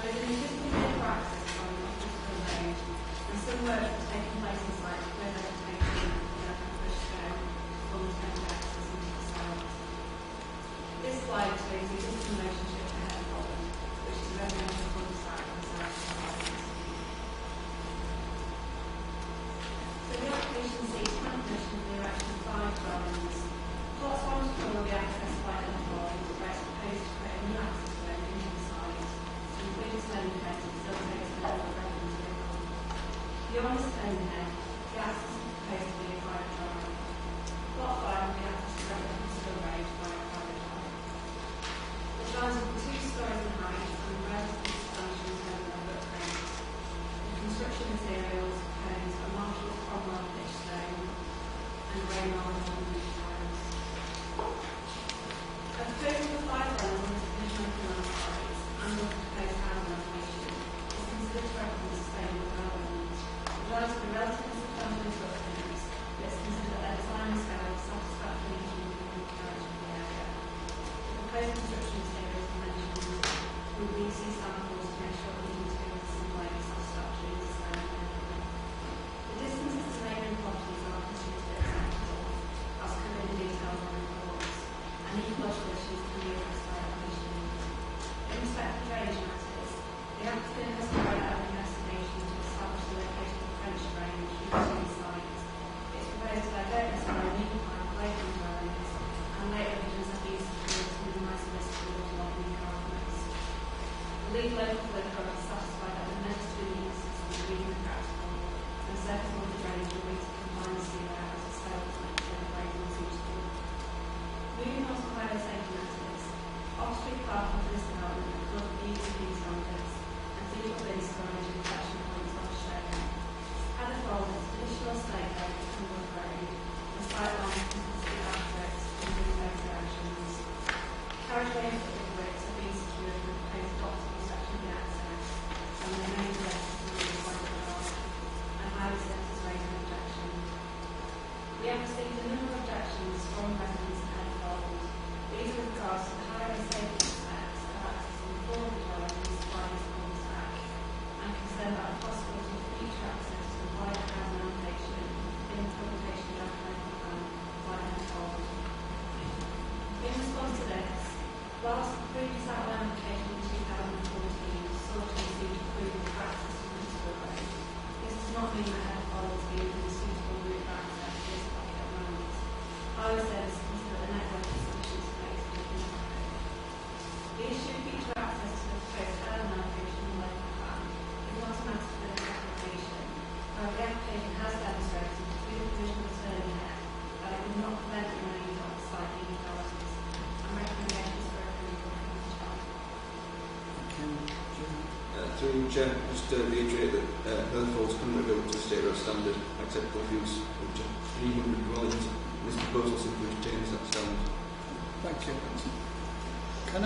and there is an existing vehicle access from the Huddersfield Road, and some work has taken place on site to clear vegetation and push down on the temporary access into the site. This slide shows the existing relationship to Head Woollen, which is a residential cul-de-sac on the south side. So the application seeks plan permission for the erection of 5 dwellings. Plots 1 to 4 will be accessed by Head Woollen, where it's proposed to create a new access road into the site, including turning head to facilitate the level of residence vehicle. Beyond this turning head, the access is proposed to be a private drive. Plot 5 will be accessed directly from Still Road by a private drive. The drive will be 2 stories in height and relatively substantial in terms of their footprint. The construction materials proposed are Marshall Cromwell pitch stone and grey marble and blue tiles. A proposal for 5 dwellings on this conditional plan site and the proposed housing allocation is considered to represent sustainable development. The dwellings will be relatively substantial in footprint, but it's considered that their design and scale is satisfactory in keeping with the character of the area. The proposed construction materials mentioned will be see samples to make sure that the materials in some way are satisfactory in the surrounding area. The distances to neighbouring properties are considered acceptable, as covered in detail on reports, and ecological issues can be addressed by application. In respect to drainage matters, the applicant has carried out an investigation to establish the location of the French drainage between the sites. It's proposed to divert this by a new pipe away from dwellings, and later revisions have been secured to minimise the risk of waterlogging and hardness. The lead local political is satisfied that the measures to be used are reasonably practical, and surface water drainage will be to combine the sewer as a slope to the grading is suitable. Moving on to fire safety matters, off-street parking for this development will be used to standards, and suitable bin storage and collection points are shown. As a whole, it's traditional state road and wood road, and sight lines consistent access in both directions. Carriageway and footway bricks have been secured with the proposed optimal section of the access, and the main direction is the side of the road, and highway services raised an objection. We have received a number of objections from residents and involved. These are with regards to the highway safety aspects of accessing 4 of the dwellings by this cul-de-sac, and concern about the possibility of future access to the wider housing allocation in the publication of the local plan by involved. In response to this, whilst the previous outline application in 2014 sought to receive approval for access to Huddersfield Road, this does not mean that Head Woollen is given a suitable route of access to this pocket of land. Highway services consider the network is sufficient space to be impacted. The issue of future access to the proposed housing allocation in the local plan is not a matter for this application. However, the application has demonstrated through the provision of the turning head that it will not prevent the remainder of the site being developed, and recommendations for approval from the child. Through Chair, just to reiterate that Hurlford's currently built to a state road standard, acceptable for use of 300 dwellings. This proposal simply changes that standard. Thank you. Can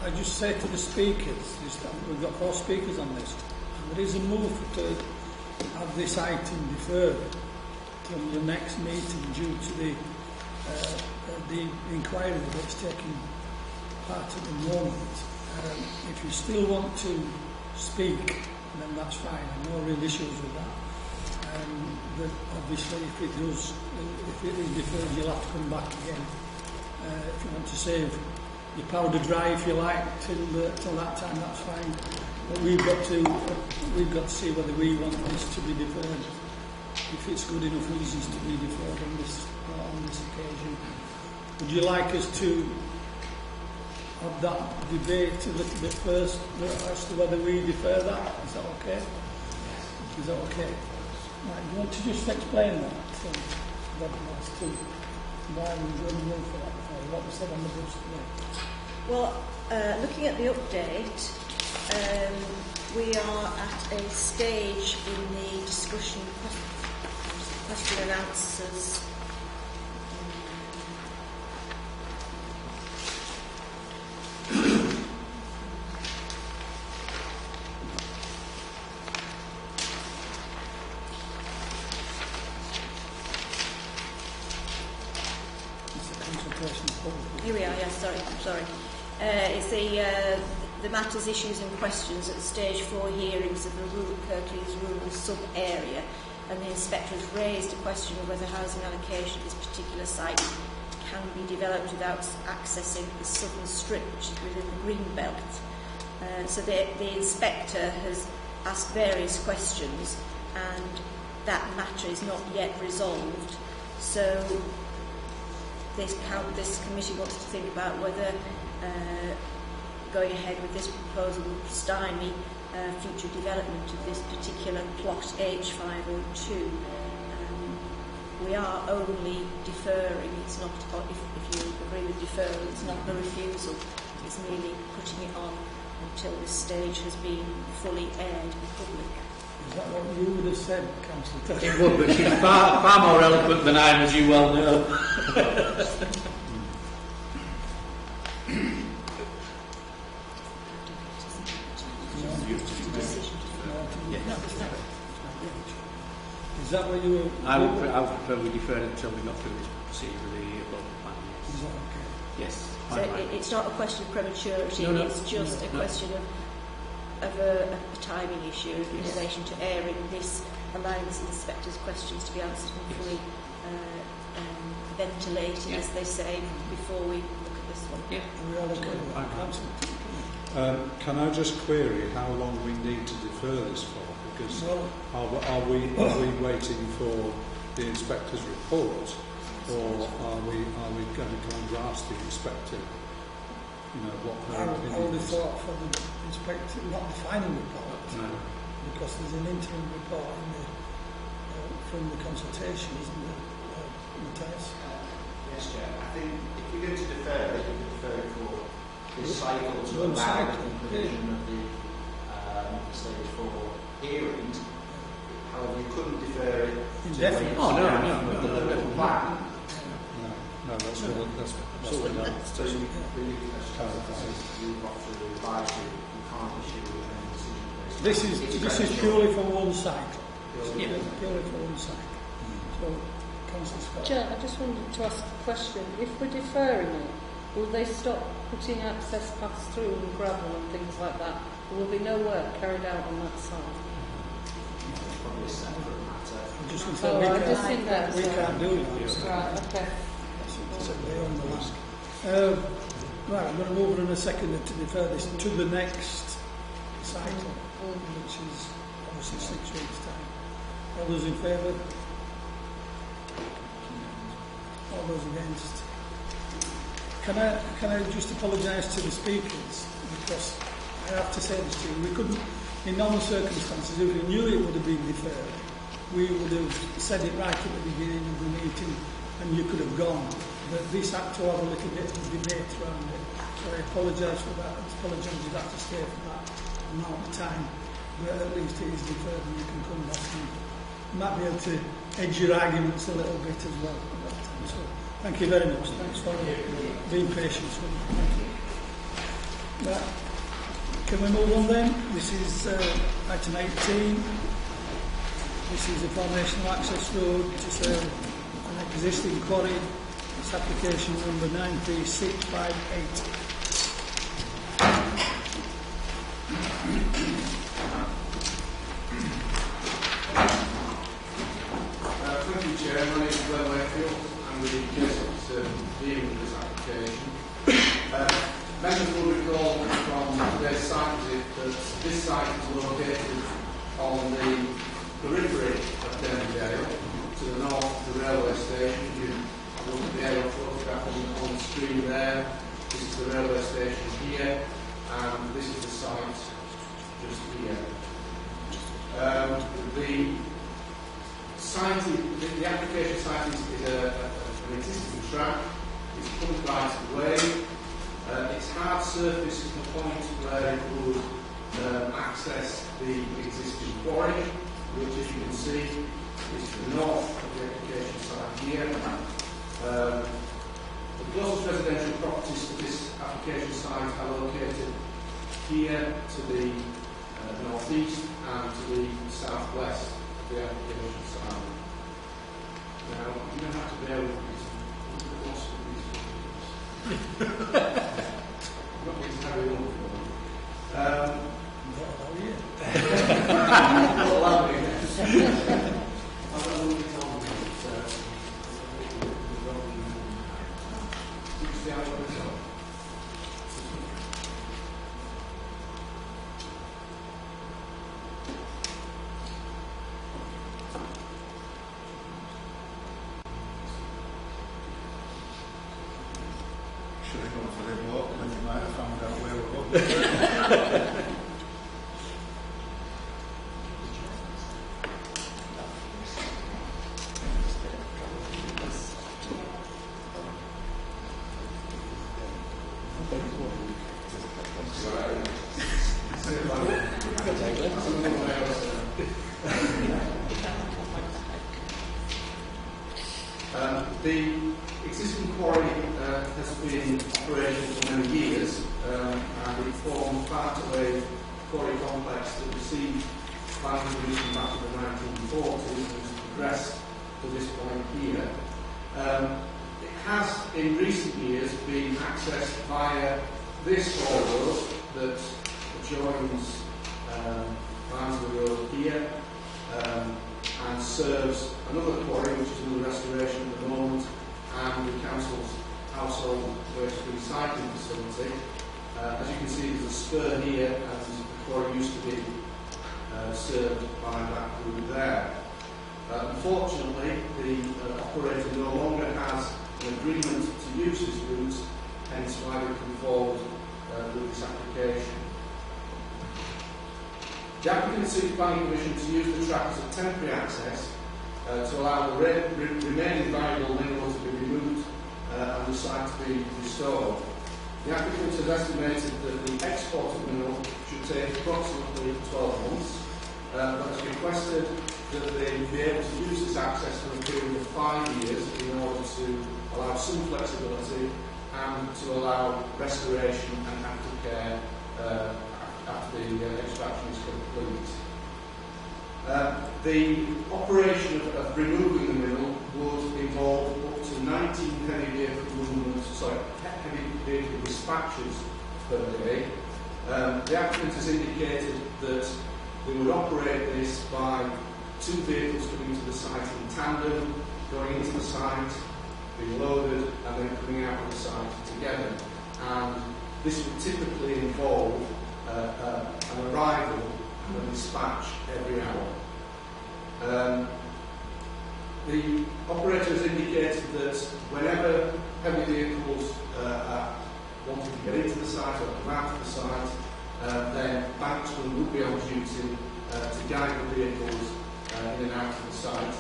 I just say to the speakers, we've got 4 speakers on this, and there is a move to have this item deferred from the next meeting due to the inquiry that's taking part at the moment. If you still want to speak, then that's fine. No real issues with that. But obviously, if it is deferred, you'll have to come back again. If you want to save your powder dry, if you like, till that time, that's fine. But we've got to see whether we want this to be deferred. If it's good enough reasons to be deferred on this occasion. Would you like us to have that debate a little bit first as to whether we defer that? Is that okay? Is that okay? Right, you want to just explain that? So, that was to why we wouldn't move for that before, what we said on the bus today. Well, looking at the update, we are at a stage in the discussion, question and answers. Here we are, yes, sorry. It's the matters, issues and questions at stage 4 hearings of the Kirklees rural sub-area, and the inspector has raised a question of whether housing allocation at this particular site can be developed without accessing the southern strip, which is within the green belt. So the inspector has asked various questions, and that matter is not yet resolved. So this committee wants to think about whether going ahead with this proposal will stymie future development of this particular plot H502. We are only deferring. It's not, if you agree with deferral, it's not a refusal. It's merely putting it on until this stage has been fully aired in public. Is that what you would have said, Councillor? It would, but she's far more eloquent than I am, as you well know. Is that what you were... I would prefer we defer it until we got through this procedure with the local plan. Is that okay? Yes. So it's not a question of prematurity, it's just a question of a timing issue in relation to airing this, allowing the inspector's questions to be answered and fully ventilated, as they say, before we look at this one. Yeah. We are okay with that, Councillor. Can I just query how long we need to defer this for? Because are we waiting for the inspector's report, or are we going to kind of ask the inspector, what her opinion is? I would have thought for the inspector, not the final report, because there's an interim report from the consultation, isn't there, Matthias? Yes, Chair. I think if you're going to defer it, you can defer it for this cycle to allow the conclusion of the stage 4 hearings. However, you couldn't defer it indefinitely. Oh, no. The local plan. No, that's So you really you've got to advise you can't issue any decision. This is purely for one site. Yeah. Purely for one site. So, Councillor Scott. Chair, I just wanted to ask a question. If we're deferring it, will they stop putting access paths through and gravel and things like that? Or will there be no work carried out on that site? Probably a separate matter. We can't do that. Right, okay. Right, I'm going to move on in a second to defer this to the next cycle, which is obviously 6 weeks' time. All those in favour? All those against? Can I just apologise to the speakers, because I have to say this to you, we couldn't, in normal circumstances, if we knew it would have been deferred, we would have said it right at the beginning of the meeting and you could have gone. But this had to have a little bit of debate around it. So I apologise for that. I apologise you have to stay for that amount of time. But at least it is deferred and you can come back and you might be able to edge your arguments a little bit as well at that time. So thank you very much. Thanks for being patient with me. Thank you. Right. Can we move on then? This is item 18. This is a formation of access road to serve an existing quarry. It's application number 93658. Thank you, Chair. My name is Glenn Wakefield. I'm the case officer dealing with this application. Members will recall from today's site visit that this site is located on the periphery of Dale to the north of the railway station. You look at the aerial photograph on the screen there. This is the railway station here, and this is the site just here. The application site is an existing track. It's public right of way. It's hard the existing quarry, which, as you can see, is to the north of the application site here. The closest residential properties to this application site are located here to the northeast and to the southwest of the application site. Now, you're going to have to bear with me. I'm lost with these photos. I'm not going to carry on with them. Not allow me. I've got a little bit on me. You can see how it works out. Should have gone for the walk, then you might have found out where we're going. The existing quarry has been operating for many years, and it formed part of a quarry complex that received planning permission back in the 1940s and has progressed to this point here. It has, in recent years, been accessed via this haul road that adjoins Barnsley Road here, and serves another quarry which is under restoration at the moment, and the council's household waste recycling facility. As you can see, there's a spur here, and the quarry used to be served by that route there. Unfortunately, the operator no longer has an agreement to use this route, hence why they come forward with this application. The applicant seeks planning permission to use the track as a temporary access to allow the remaining valuable mineral to be removed and the site to be restored. The applicant has estimated that the export of mineral should take approximately 12 months, but has requested that they be able to use this access for a period of 5 years in order to allow some flexibility and to allow restoration and aftercare after the extraction is complete. The operation of removing the mineral would involve up to 19 heavy vehicle dispatches per day. The applicant has indicated that they would operate this by 2 vehicles coming to the site in tandem, going into the site, being loaded, and then coming out of the site together. And this would typically involve an arrival and a dispatch every hour. The operator has indicated that whenever heavy vehicles are wanting to get into the site or come out of the site, then banksmen would be on duty to guide the vehicles in and out of the site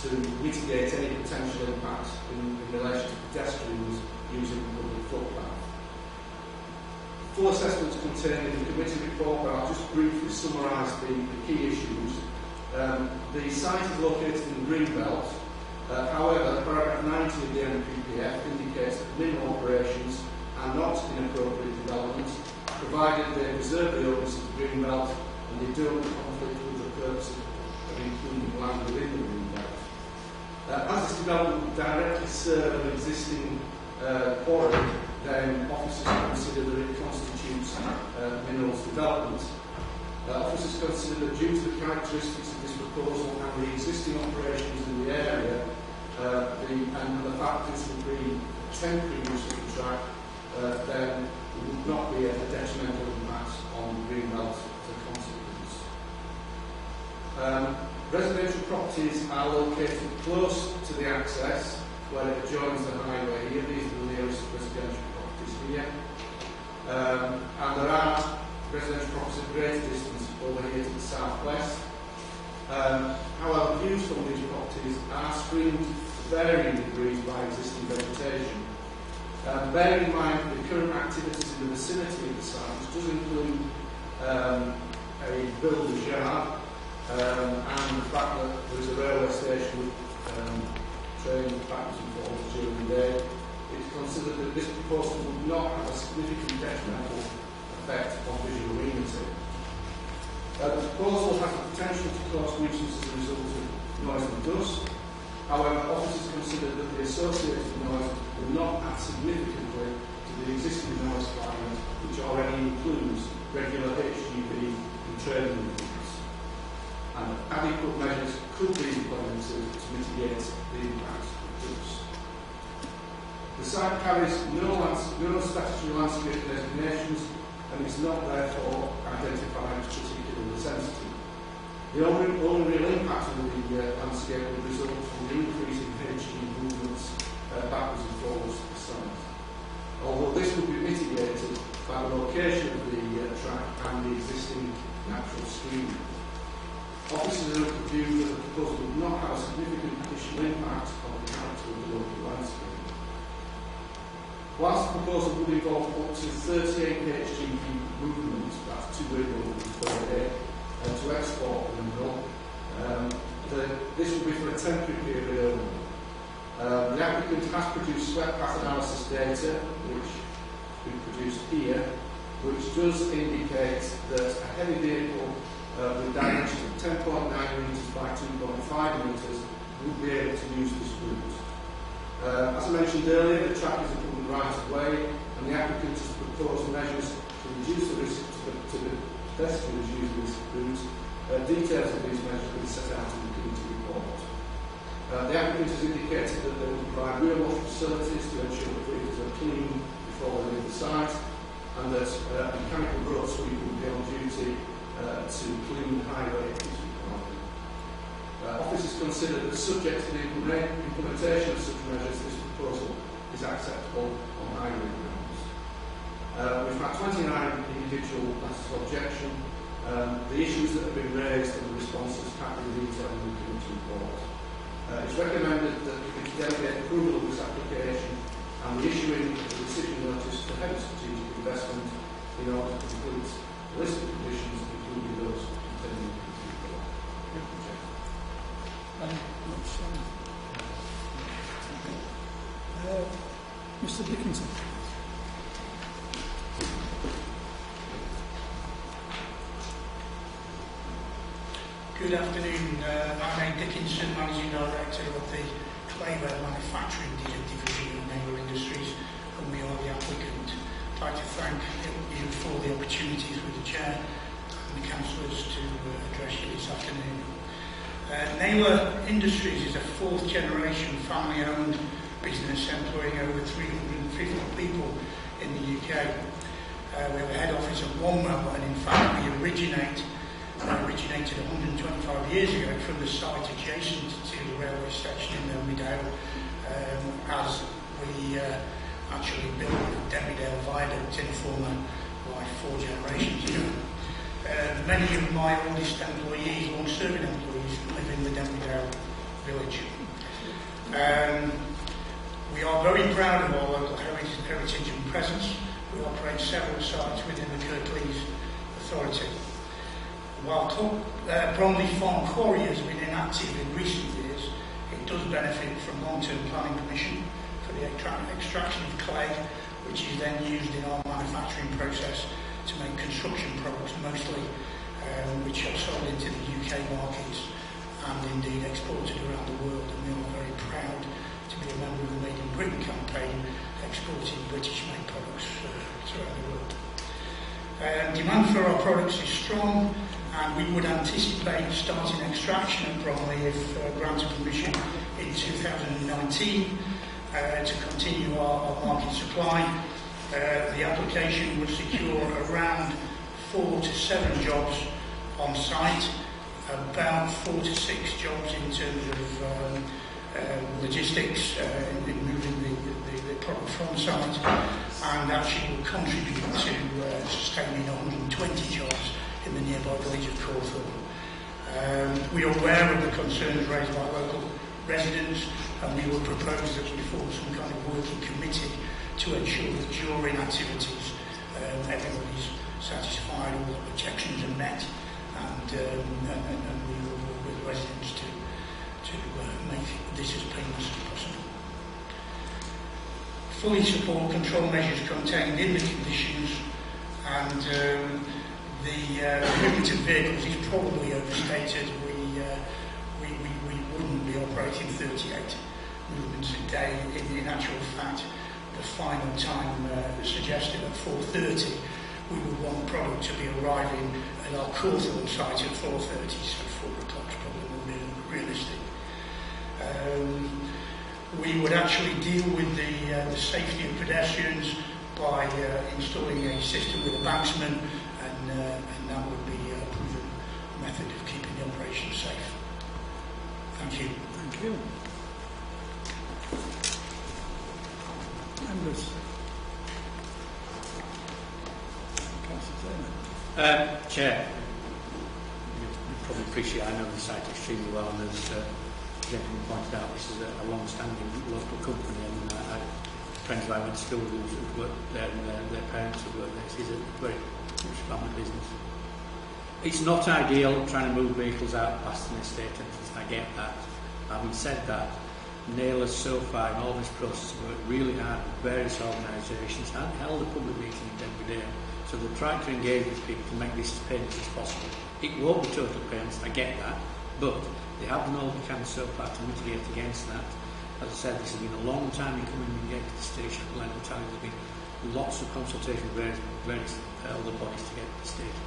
to mitigate any potential impacts in relation to pedestrians using the public footpath. Full assessments contained in the committee report, but I'll just briefly summarise the key issues. The site is located in the green belt. However, paragraph 90 of the NPPF indicates that mineral operations are not inappropriate developments, provided they preserve the openness of the green belt and they don't conflict with the purpose of including land within the green belt. As this development would directly serve an existing quarry, then officers consider that it constitutes minerals development. Officers consider that due to the characteristics of this proposal and the existing operations in the area, and the fact that this would be a temporary use of the track, then it would not be a detrimental impact on the green belt as a consequence. Residential properties are located close to the access where it adjoins the highway here. These are the nearest residential properties here. And there are residential properties at greater distance over here to the southwest. However, views from these properties are screened to varying degrees by existing vegetation. Bearing in mind the current activities in the vicinity of the site, which does include a builder's yard, and the fact that there is a railway station with trains backwards and forwards during the day, it's considered that this proposal would not have a significant detrimental effect on visual amenity. The proposal has the potential to cause nuisance as a result of noise and dust. However, officers consider that the associated noise will not add significantly to the existing noise climate, which already includes regular HGV and training movements. And adequate measures could be implemented to mitigate the impacts of dust. The site carries no statutory landscape designations and is not therefore identified as particularly sensitive. The only real impact on the landscape will result from the increase in HG movements backwards and forwards to the site. Although this will be mitigated by the location of the track and the existing natural screening. Officers are of the view that the proposal would not have a significant additional impact on the character of the local landscape. Whilst the proposal would involve up to 38 HGV movements, that's 2 movements per day, to export the mineral, this will be for a temporary period only. The applicant has produced sweat path analysis data, which we produced here, which does indicate that a heavy vehicle with dimensions of 10.9 metres by 2.5 metres would be able to use this route. As I mentioned earlier, the track is a public right of way, and the applicant has proposed measures to reduce the risk to the pedestrians using this route. Details of these measures will be set out in the committee report. The applicant has indicated that they will provide wheel-off facilities to ensure that vehicles are clean before they leave the site, and that mechanical road sweep will be on duty to clean the highway if it's required. Officers consider that subject to the implementation of such measures, this proposal is acceptable on highway grounds. We've had 29 individual letters of objection. The issues that have been raised and the responses can be detailed in the committee report. It's recommended that the committee delegate approval of this application and the issuing of the decision notice to head of strategic investment in order to complete the list of conditions, including those contained in the committee report. Mr. Dickinson. Good afternoon. I'm Ed Dickinson, Managing Director of the Clayware Manufacturing Division of Naylor Industries, and we are the applicant. I'd like to thank you for the opportunities with the Chair and the Councillors to address you this afternoon. Naylor Industries is a 4th generation family-owned business employing over 350 people in the UK. We have a head office at Woollen, and in fact we originated 125 years ago from the site adjacent to the railway station in Elmidale, as we actually built the Demidale Viaduct in former life 4 generations ago. Many of my oldest employees, long-serving employees, live in the Demidale village. We are very proud of our local heritage and presence. We operate several sites within the Kirklees authority. While Bromley Farm Quarry has been inactive in recent years, it does benefit from long-term planning permission for the extraction of clay, which is then used in our manufacturing process to make construction products, mostly which are sold into the UK markets and indeed exported around the world. And we are very proud to be a member of the Made in Britain campaign, exporting British-made products throughout the world. Demand for our products is strong, and we would anticipate starting extraction at Bromley if granted permission in 2019 to continue our market supply. The application would secure around 4 to 7 jobs on site, about 4 to 6 jobs in terms of logistics, in moving the product from site, and actually will contribute to sustaining 120 jobs in the nearby village of Cawthorne. We are aware of the concerns raised by local residents, and we will propose that we form some kind of working committee to ensure that during activities everybody's satisfied, all objections are met, and we will work with residents to make this as painless as possible. Fully support control measures contained in the conditions, and the limit of vehicles is probably overstated. We wouldn't be operating 38 movements a day. In actual fact, the final time suggested at 4:30, we would want the product to be arriving at our Kirklees site at 4:30, so 4 o'clock is probably more realistic. We would actually deal with the safety of pedestrians by installing a system with a banksman, and that would be a proven method of keeping the operation safe. Thank you. Thank you. Members. Chair, you probably appreciate I know the site extremely well, and as the gentleman pointed out, this is a long-standing local company, and friends of mine went to school who've worked there, and their parents have worked there. It's a very much family business. It's not ideal trying to move vehicles out past an estate entrance, I get that. Having said that, Neil has so far in all this process worked really hard with various organisations, held a public meeting in Denver, so they've tried to engage with people to make this as painless as possible. It won't be total painless, I get that, but they have done all they can so far to mitigate against that. As I said, this has been a long time in coming and getting to the station. Let me tell you, there's been lots of consultation with various other bodies to get to the station.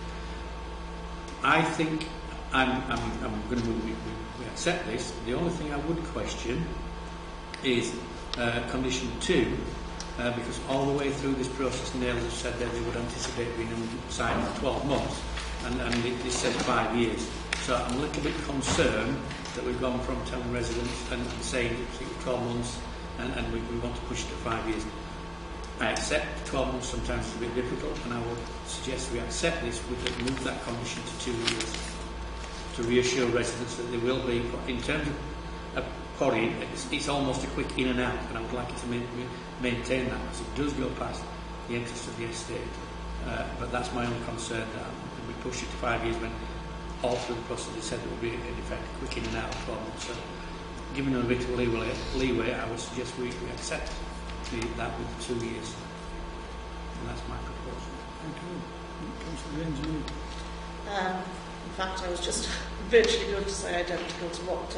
I think I'm going to move. We accept this. The only thing I would question is condition 2, because all the way through this process, Nails have said that they would anticipate being signed for 12 months, and it says 5 years. So I'm a little bit concerned that we've gone from telling residents and saying it's 12 months, and we want to push it to 5 years. I accept 12 months sometimes is a bit difficult, and I would suggest we accept this. We could move that condition to 2 years to reassure residents that they will be, in terms of quarry, it's almost a quick in and out, and I would like it to maintain that, because it does go past the entrance of the estate. But that's my own concern, that we push it to 5 years when all through the process they said there would be in effect a quick in and out of 12 months. So given a bit of leeway, I would suggest we accept that with 2 years. And that's my proposal. Thank you. Councillor Engineer. In fact, I was just virtually going to say identical to what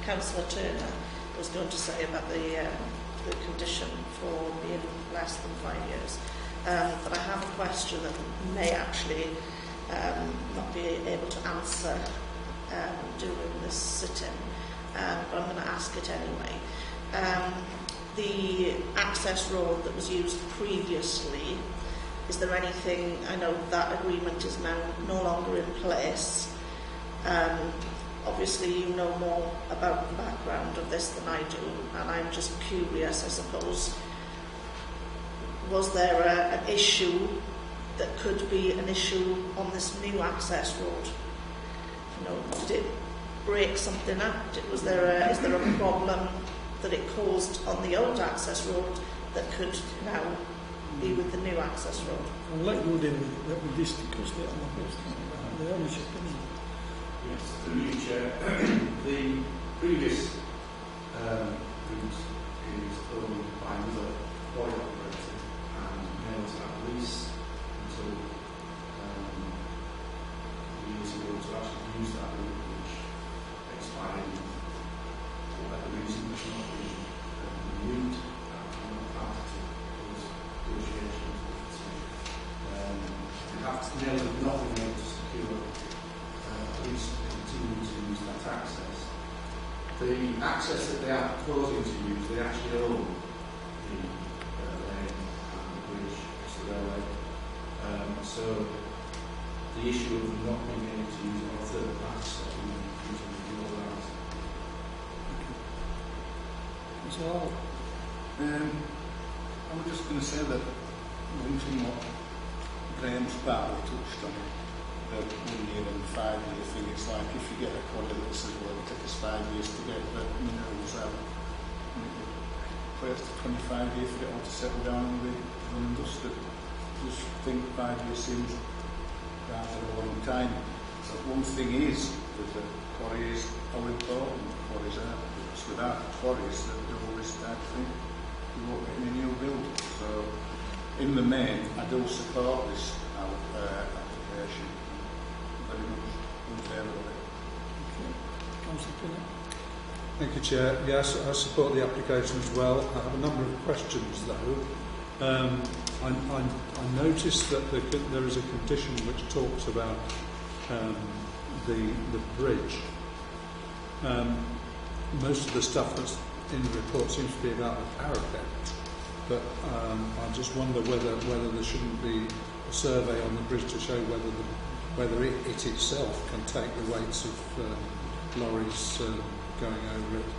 Councillor Turner was going to say about the condition for being less than 5 years. But I have a question that may actually not be able to answer during this sitting, but I'm going to ask it anyway. The access road that was used previously, is there anything, I know that agreement is now no longer in place. Obviously you know more about the background of this than I do, and I'm just curious, I suppose, was there an issue that could be an issue on this new access road? You know, did it break something up? Is there a problem that it caused on the old access road that could now be with the new access road? I'll let you deal with it. Let me discuss it on the ownership. Yes, the new chair. The previous route is owned by another quarry operator, and Nails at least until years ago to actually use that route, which expired for whatever reason, which not being renewed. I'm not party to those negotiations. Nails have not been able to secure at least continue to use that access. The access that they are proposing to use, they actually own the lane and the bridge, it's the railway. So the issue of not being able to use it on a third access will be using the dual lines. So, I was just going to say that linking what Graham's partly touched on, the 1 year and 5 year thing, it's like if you get a quarry that says, well, it'll take us 5 years to get the minerals out, and it would put us to 25 years for it all to settle down and be dusted. Just think 5 years seems rather a long time. But one thing is that the quarries are important, quarries are, because without quarries there would always that thing, you won't get any new building. So in the main, I do support this application. Very much in favour of it. Okay. Councillor Kinnock. Thank you, Chair. Yes, I support the application as well. I have a number of questions, though. I noticed that there is a condition which talks about the bridge. Most of the stuff that's in the report seems to be about the parapet, but I just wonder whether there shouldn't be a survey on the bridge to show whether it itself can take the weights of lorries going over it.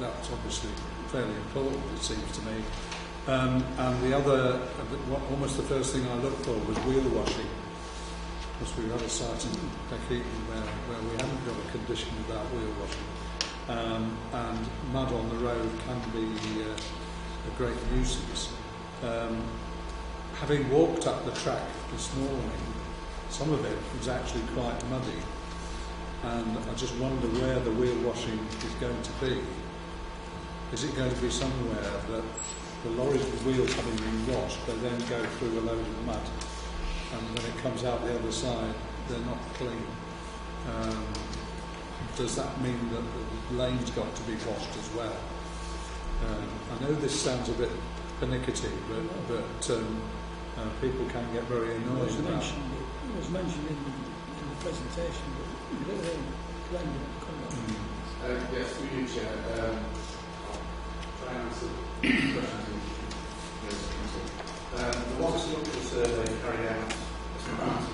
That's obviously fairly important, it seems to me. And the other, almost the first thing I looked for was wheel washing. Because we've had a site in Kirklees where we haven't got a condition about wheel washing. And mud on the road can be a great nuisance. Having walked up the track this morning, some of it was actually quite muddy. And I just wonder where the wheel washing is going to be. Is it going to be somewhere that the lorries with wheels having been washed, they then go through a load of mud, and when it comes out the other side, they're not clean? Does that mean that the lane's got to be washed as well? I know this sounds a bit pernickety, but people can get very annoyed about it. It was mentioned in the presentation, but you don't really claim it. Yes, through you, Chair. I'll try and answer questions in council. There was a structural survey carried out as part of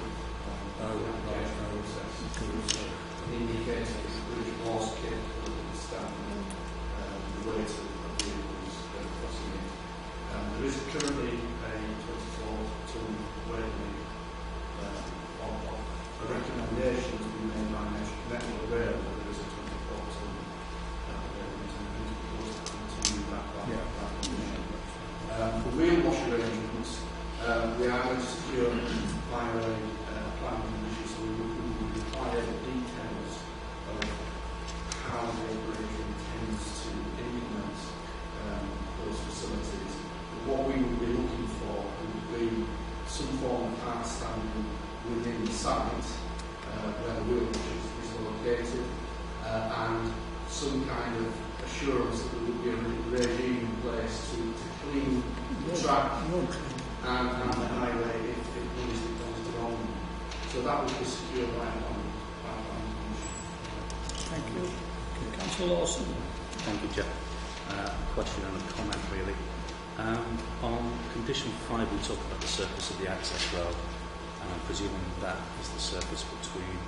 the application process. It indicates that the bridge was capable of withstanding the weight of vehicles crossing it. There is currently a 24-ton weight limit. A recommendation has been made by Network Rail that there is a 24-ton weight limit, and I think it was to continue that condition. The wheel wash arrangements, we are going to secure via a planning condition, so we will require the details of how the operator intends to implement those facilities. What we would be looking for would be some form of hard standing within the site where the wheel wash is located, and some kind of assurance that there would be a regime in place to clean the track and the highway if it needs to come to wrong. So that would be secure by planning commission. Thank you. Councillor Lawson. Thank you, Jeff. A question and a comment, really. On condition 5, we talk about the surface of the access road, and I'm presuming that is the surface between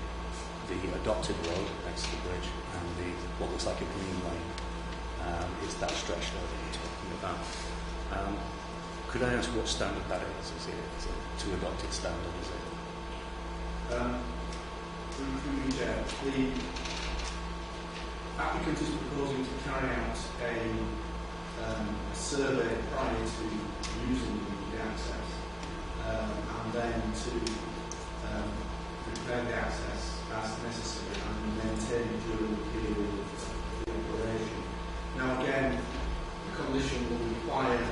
the adopted road next to the bridge and what looks like a green lane. Is that stretch road that you're talking about? Could I ask what standard that is? Is it to adopted standard? Is it? The applicant is proposing to carry out a survey prior to using the access, and then to prepare the access as necessary and maintain it during the period of the operation. Now again, the condition will require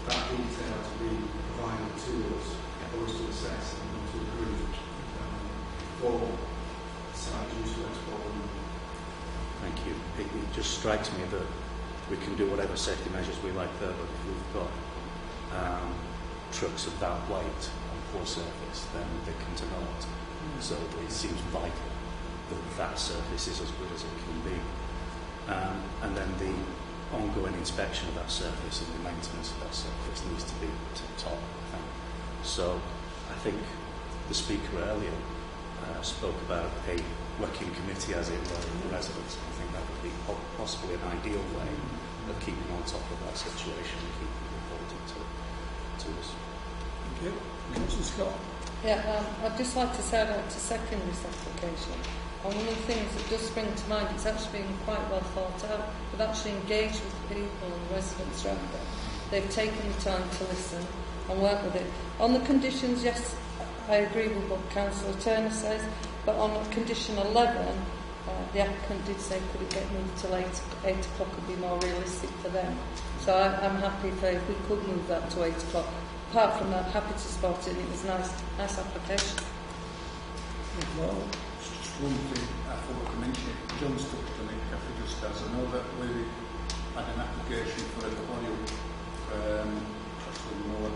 that detail to be provided to us for us to assess and to approve for site use to export. Thank you. It just strikes me that we can do whatever safety measures we like there, but if we've got trucks of that weight on poor surface, then they can denote. So it seems vital that that surface is as good as it can be. And then the ongoing inspection of that surface and the maintenance of that surface needs to be tip-top, I think. So I think the speaker earlier spoke about a working committee, as it were, of the residents. I think that would be possibly an ideal way of keeping on top of that situation and keeping it reported to us. Thank you. Councillor Scott. Yeah, I'd just like to say I'd like to second this application. And one of the things that does spring to mind, it's actually been quite well thought out. We've actually engaged with people and residents around there. They've taken the time to listen and work with it. On the conditions, yes, I agree with what Councillor Turner says, but on condition 11, the applicant did say could it get moved till 8 o'clock would be more realistic for them. So I'm happy if we could move that to 8 o'clock. Apart from that, happy to support it. It was a nice application. Well, it's just one thing I forgot to mention. John's touched on it, Kathy just has. I know that we had an application for a oil, possibly more,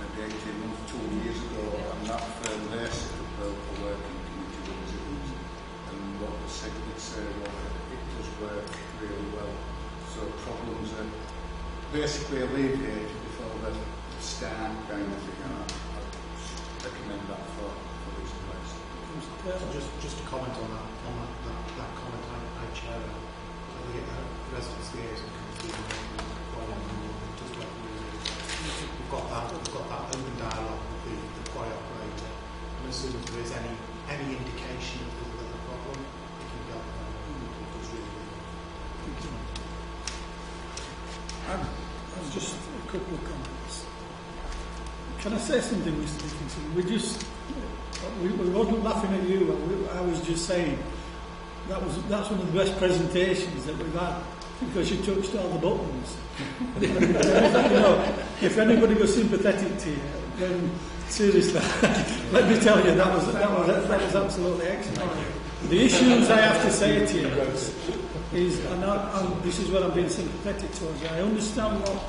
maybe 18 months, 2 years ago, and that firm there set up a working committee with residents. And what was said, it does work really well. So problems are basically alleviated before the start kind of thing. And I recommend that for this place. Just to comment on that comment, I chair the residents liaison committee just like we've got that open dialogue with the quarry operator, and as soon as there is any indication of the problem, it can go it's really I've just a couple of comments. Can I say something, Mr. Dickinson? We wasn't laughing at you. I was just saying that's one of the best presentations that we've had because you touched all the buttons. If anybody was sympathetic to you, then seriously, let me tell you that was absolutely excellent. The issues I have to say to you is, and this is what I'm being sympathetic towards you. I understand what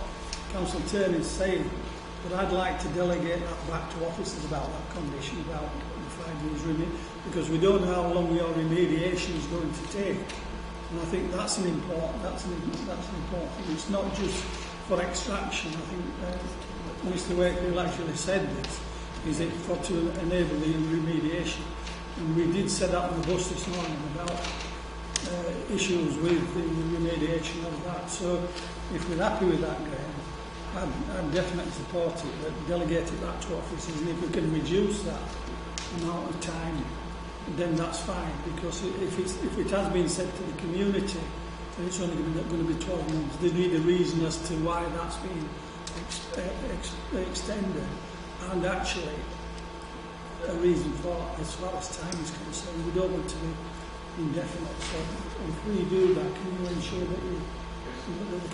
Councillor Turner is saying. But I'd like to delegate that back to officers about that condition, about the 5 years remediation, because we don't know how long your remediation is going to take. And I think that's an important thing. It's not just for extraction. I think Mr. Wakefield actually said this, is it for to enable the remediation. And we did set up on the bus this morning about issues with the remediation of that. So if we're happy with that, Graham, I'd definitely support it, but delegate it back to officers, and if we can reduce that amount of time, then that's fine, because if it has been said to the community that it's only going to be 12 months, they need a reason as to why that's been extended, and actually a reason for as far as time is concerned. We don't want to be indefinite, so if we do that, can you ensure that we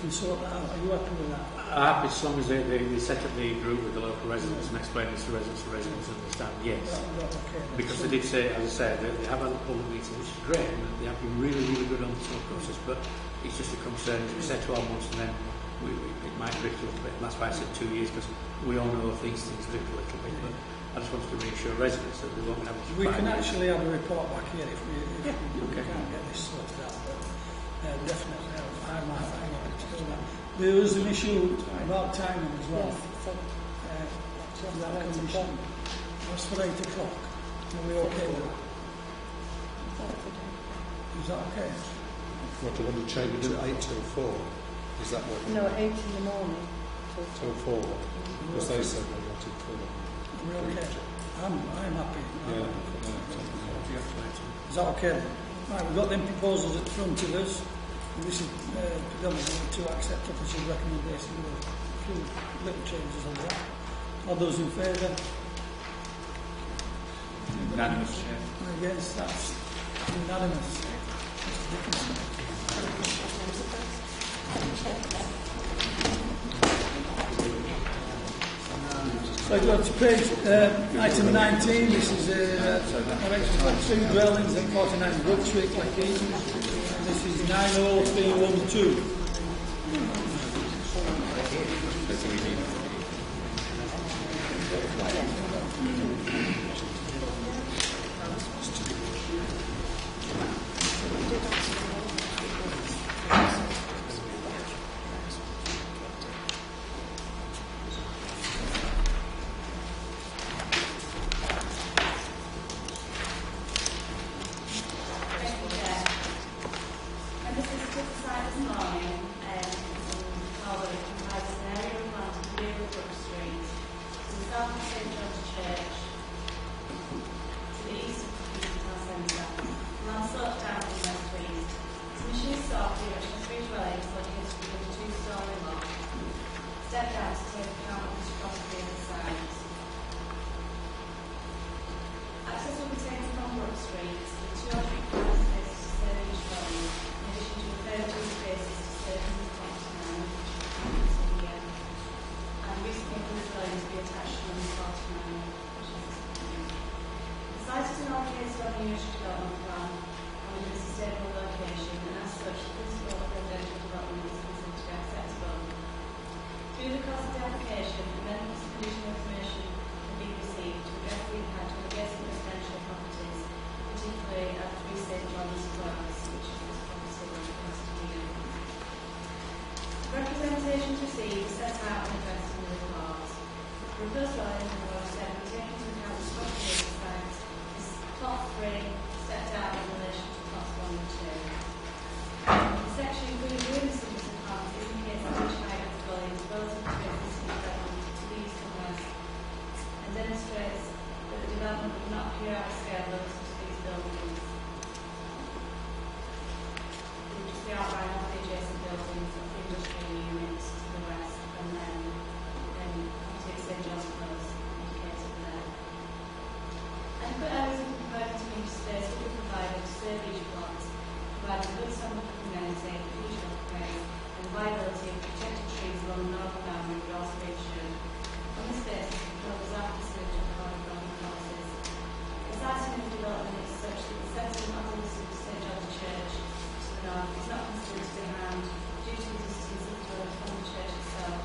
can sort that out? Are you happy with that? I'm happy as long as they set up the group with the local residents and explain this to residents understand, yes. Okay. Because they did say, as I said, they have had a public meeting, which is great, and they have been really, really good on the whole process, but it's just a concern. We said 12 months and then it might drift a little bit, and that's why I said 2 years, because we all know things drift a little bit, but I just wanted to reassure residents that we won't have to. We can actually have a report back here if we can't get this sorted out, but definitely I'm happy to do that. There was an issue about timing as well. That condition was for 8 o'clock. Are we okay with that? Is that okay? What, do you want to change it to 8 till 4? Is that what? No, 8 in the morning. Till 4? Because they said they wanted 4. Are we okay? I'm happy. Yeah. Is that okay? Right, we've got them proposals at the front of us. This is predominantly to accept officer's recommendation with a few little changes on that. All those in favour? Unanimous, Chair. Against, that's unanimous. Mr. Dickinson. So I go to page item 19. This is directions for 2 dwellings at 49 Brook Street, Kirklees. This is 90312. And this is to the site this morning. Documentations received is set out and addressed in the report. The proposed line in the Royal Seven taking into account the structure of the site is plot 3 set out in relation to plots 1 and 2. The section including the instance of plants indicates the which height of the dwelling is relative to existing development to the east and west and demonstrates that the development would not appear out of scale relative to these buildings. Which is the outline of the adjacent buildings of the industrial units to the west and then obviously St John's Close indicated there. Adequate areas of proposed community space will be provided to serve each plot, providing good standard of amenity for each occupier and the viability of protected trees along the northern boundary would also be ensured. On this basis, the proposals are considered to accord building policies. The siting of the development is such that the centre of the St John's Church to the north is not considered to be harmed due to the distance of the dwelling from the church itself.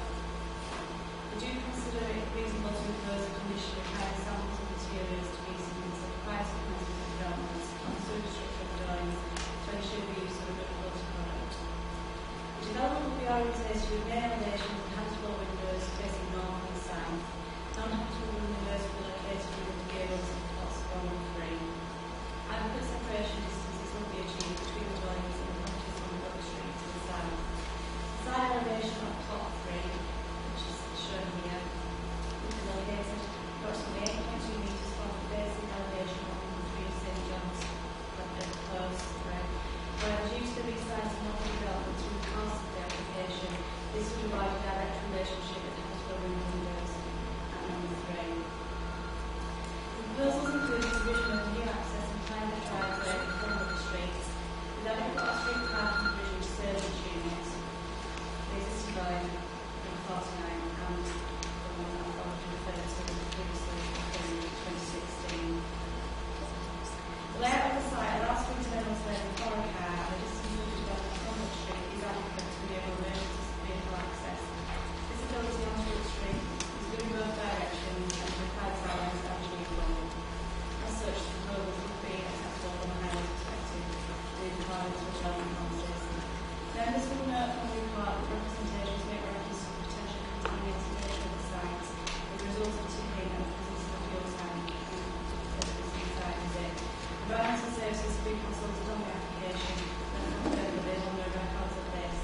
We do consider it reasonable to impose a condition requiring samples of materials to be submitted prior to commencement of development on the superstructure of the dwellings to ensure the use of a good quality product. The development will be orientated with main elevations and habitable windows facing north and south. Non-habitable windows will be located within the gables of plots 1 and 3. Adequate separation distances will be achieved between the dwellings and the properties on the Brook Street to the south. The side elevation of plot 3, which is shown here, will be located approximately 8.2 metres from the basic elevation of 103 St John's Close. However, due to the resizing of the development through the course of the application, this would provide a direct relationship with habitable windows and number 3. The proposals include the provision of new access and private driveway in front of the streets, with adequate off-street parking provision to serve each unit. The existing dwelling in 49 and the one that I've already referred to previously in 2016. The layout of the site allows for internal sales and foreign car and the distance of the development from the street is adequate to enable emergency vehicle access. Visibility on Brook Street is good in both directions and the required size is actually equal. As such, the proposals would be acceptable from a highway perspective in accordance with relevant policies. Members will note from the report that representations make reference to the potential contaminated nature of the site as a result of tipping and the presence of a fuel tank at the site visit. Environmental services will be consulted on the application and confirmed that they will know records of this.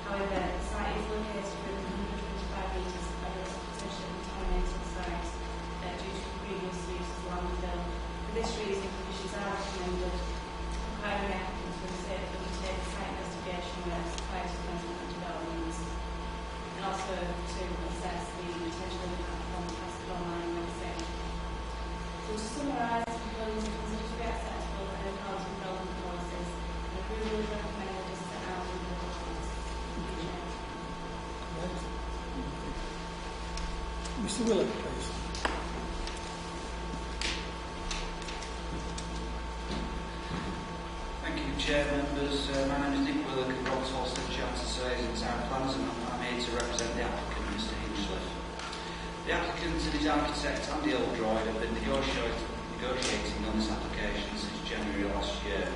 However, the site is located within 125 metres of a potentially contaminated site due to previous use of landfill. For this reason, conditions are recommended requiring the applicant to undertake site investigation works prior to commencement of development and also to assess the potential impact on the possible online website. So to summarise, the proposals are considered to be acceptable and in accordance with relevant policies, and approval is recommended as set out in the report. Mr. Woollen, please. Thank you, Chair, members. My name is Nick Willock of Roberts Halstead Chartered Surveyors and Town Planners, and I'm here to represent the applicant, Mr. Hinchliffe. The applicant and his architect, Andy Oldroyd, have been negotiating on this application since January last year,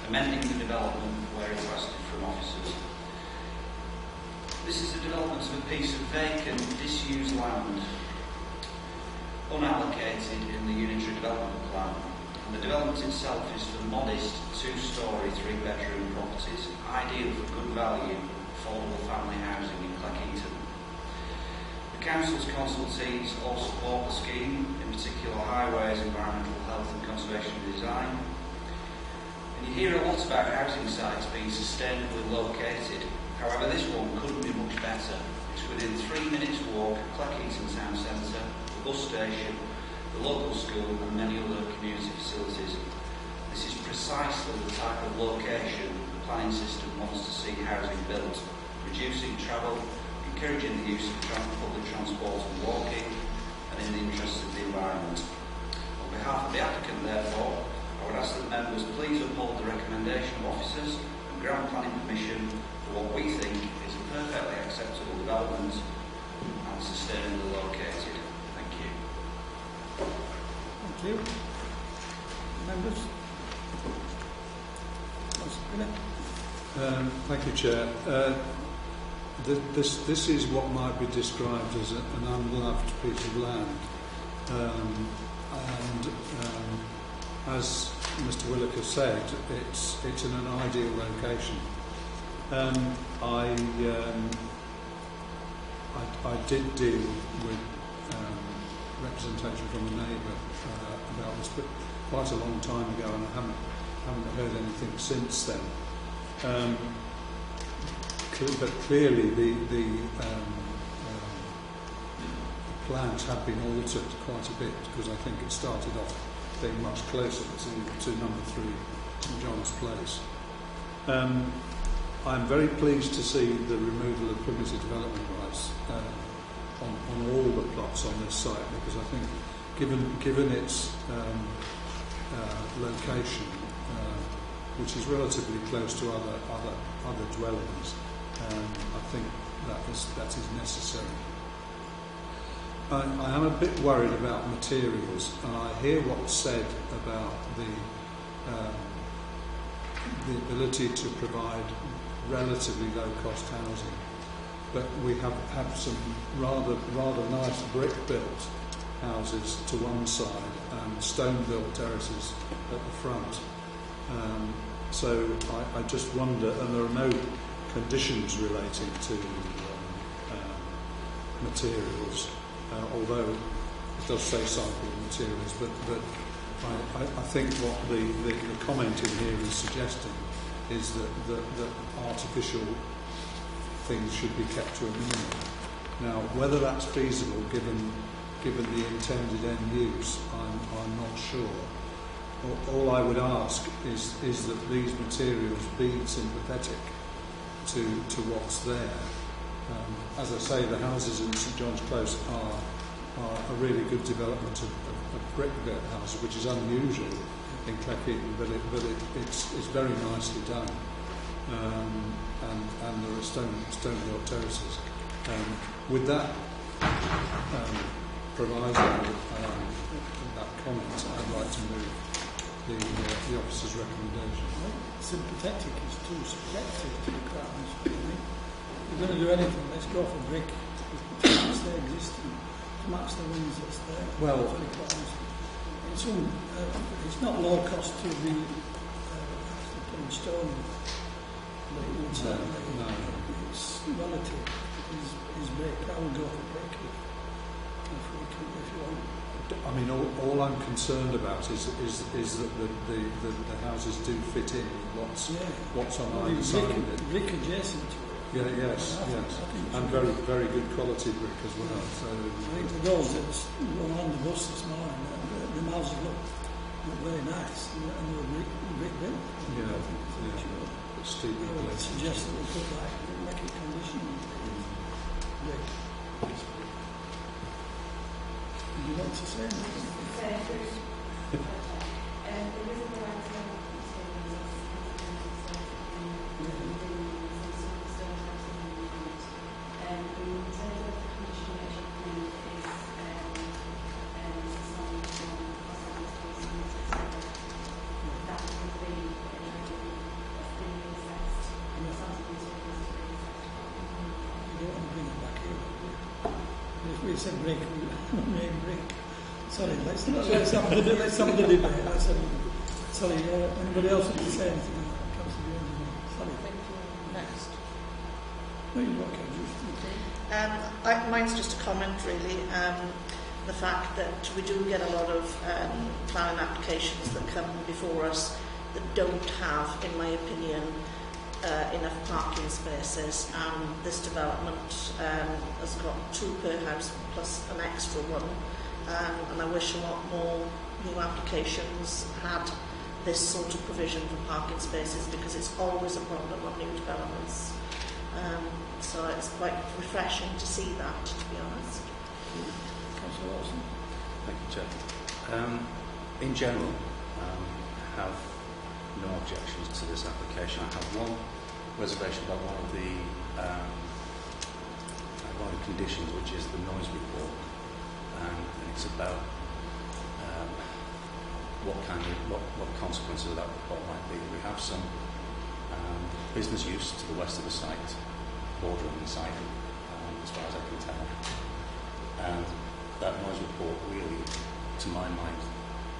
amending the development where requested from officers. This is the development of a piece of vacant, disused land, unallocated in the unitary development plan. And the development itself is for modest 2-storey, 3-bedroom properties, ideal for good value, affordable family housing in Cleckheaton. The Council's consultees all support the scheme, in particular highways, environmental health and conservation design. And you hear a lot about housing sites being sustainably located. However, this one couldn't be much better. It's within 3 minutes walk of Cleckheaton Town Centre, the bus station, the local school and many other community facilities. This is precisely the type of location the planning system wants to see housing built, reducing travel, encouraging the use of public transport and walking, and in the interests of the environment. On behalf of the applicant, therefore, I would ask that members please uphold the recommendation of officers and grant planning permission for what we think is a perfectly acceptable development and sustainably located. Thank you. Thank you. Members? Thank you, Chair. this is what might be described as an unloved piece of land, and as Mr. Williker said, it's in an ideal location. I did deal with representation from a neighbour about this, but quite a long time ago, and I haven't heard anything since then. But clearly the plans have been altered quite a bit, because I think it started off being much closer to number 3, St John's Place. I'm very pleased to see the removal of permitted development rights on all the plots on this site, because I think given its location, which is relatively close to other dwellings, I think that is necessary. I am a bit worried about materials, and I hear what's said about the ability to provide relatively low-cost housing, but we have some rather nice brick-built houses to one side and stone-built terraces at the front. So I just wonder, and there are no conditions relating to materials, although it does say sample materials, but I think what the comment in here is suggesting is that artificial things should be kept to a minimum. Now, whether that's feasible given the intended end use, I'm not sure. All I would ask is that these materials be sympathetic to what's there. As I say, the houses in St John's Close are a really good development of brick-built houses, which is unusual in Kirklees, but it's very nicely done, and there are stone-built terraces. With that proviso, that comment, I'd like to move the officer's recommendation. Sympathetic is too subjective to the crowds. If you're going to do anything, let's go for brick. It's there existing. Match the ones that's there. Well, it's not low cost to be putting stone, but it would certainly, it's relative. Is brick. I would go for brick if you want. I mean, all I'm concerned about is that the houses do fit in with what's on either side of it. Brick adjacent to it. Yeah, yes, and very, very good quality brick as well. So I think the girls that were on the bus this morning, the houses look very nice, and they were brick built. Yeah, But steep. I would suggest that we put make it conditional. Brick. Do you want to say anything? We said break, make break. Sorry, let's have the debate. Sorry, anybody else want to say anything? Sorry. Thank you. Next. No, you're okay. Mine's just a comment, really. The fact that we do get a lot of planning applications that come before us that don't have, in my opinion, enough parking spaces. This development has got 2 per house plus an extra one, and I wish a lot more new applications had this sort of provision for parking spaces, because it's always a problem on new developments. So it's quite refreshing to see that, to be honest. Councillor Wilson. Thank you, Chair. In general, I have no objections to this application. I have one reservation about one of the conditions, which is the noise report, and it's about what consequences of that report might be. We have some business use to the west of the site, bordering the site, as far as I can tell. And that noise report really, to my mind,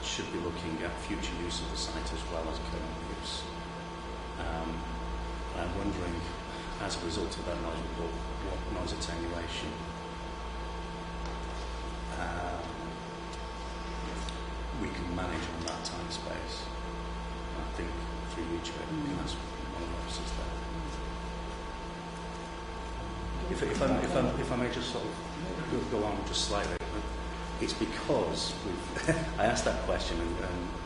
should be looking at future use of the site as well as current use. I'm wondering, as a result of that noise report, what noise attenuation we can manage on that time space. I think through you, Chair, we can ask one of the officers there. If I may just sort of go on just slightly, it's because I asked that question, and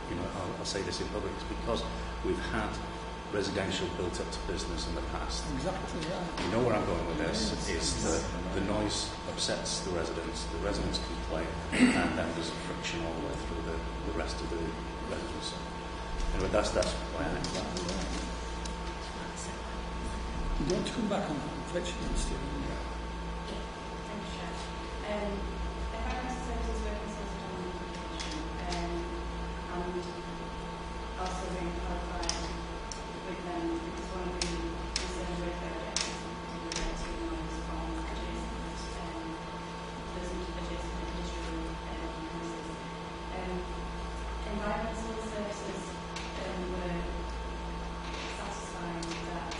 you know, I'll say this in public. It's because we've had residential built up to business in the past. Exactly right. You know where I'm going with this? Is the noise upsets the residents complain, and then there's a friction all the way through the rest of the residents. Anyway, that's why I think that. You want to come back on that friction, Stephen? Environmental services were consulted on the application, and also being clarified with them because one of the concerns with their objectives is to noise from adjacent industrial premises. Environmental services were satisfied that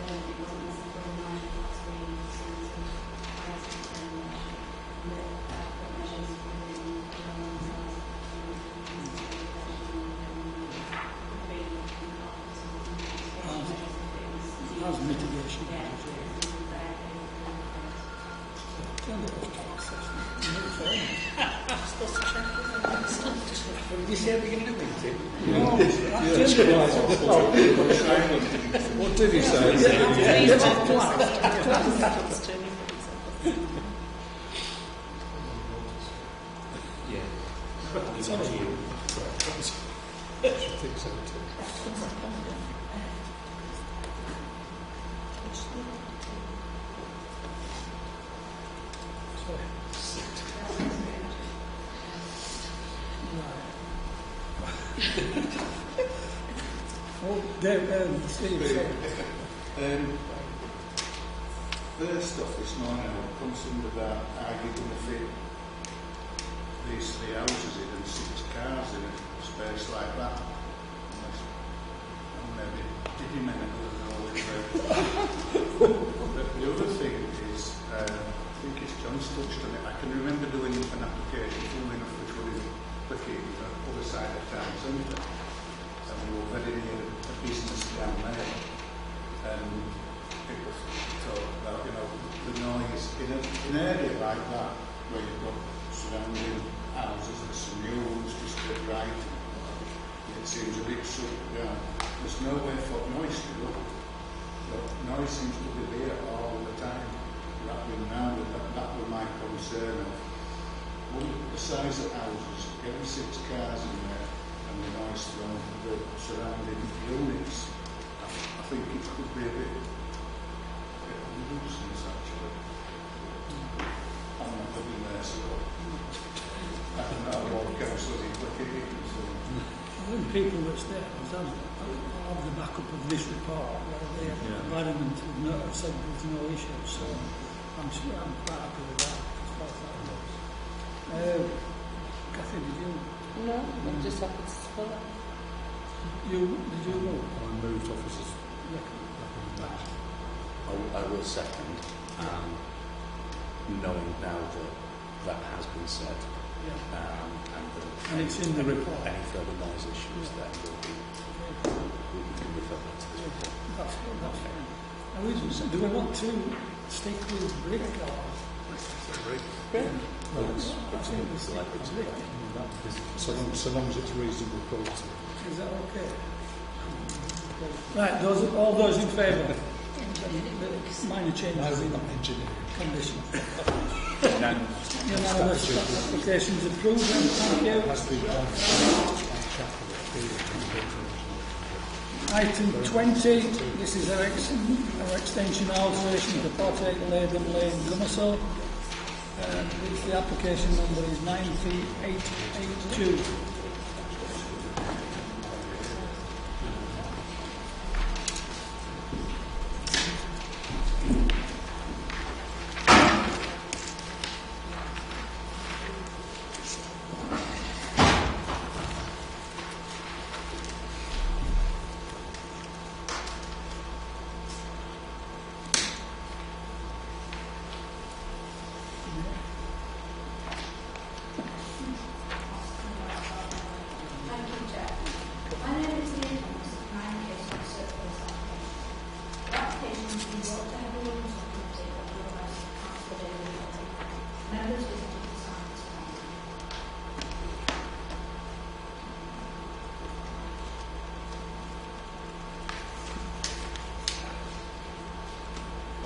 it wasn't necessarily managed to be some sort of pricing determination, and that adequate measures within the themselves could be As mitigation. Yeah. Did you say at the beginning of the meeting? No, What did he say? Yeah. Sorry. I think so too. Steve, first off this morning I was concerned about how you're going to fit these 3 houses in and 6 cars in a space like that. Maybe did you mean it But the other thing is, I think it's John's touched on it. I can remember doing an application full enough which was in Kirklees on the other side of town centre. And we were very near a business down there. And it was talked about, you know, the noise in an area like that where you've got surrounding houses, there's some new ones just to the right. It seems a bit shut down. There's nowhere for noise to go. But noise seems to be there all the time, rattling around, and that was my concern of the size of houses, getting 6 cars in there, and the noise from the surrounding units. I think it could be a bit of a nuisance actually. I'm not living there, so I don't know what council is looking at. when people that's there, of the backup of this report, where the environment said there's no issues, so I'm quite happy with that as far as that goes. Cathy, did you? No, I'm just happy to support. Did you vote? I moved officers. I will second, knowing now that that has been said, and it's in the report. Any further noise issues then will be refer back to this report. That's good, that's fine. Now, do we want to stick with brick or? Well, it's like it's brick. So long as it's reasonable quality. Is that okay? Right, all those in favour? The minor changes in condition. Unanimous. Applications approved. Thank you. Item 20. This is our extension alteration to 48 Latham Lane, Gummersall. The application number is 93882.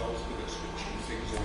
Scott's good at switching things on.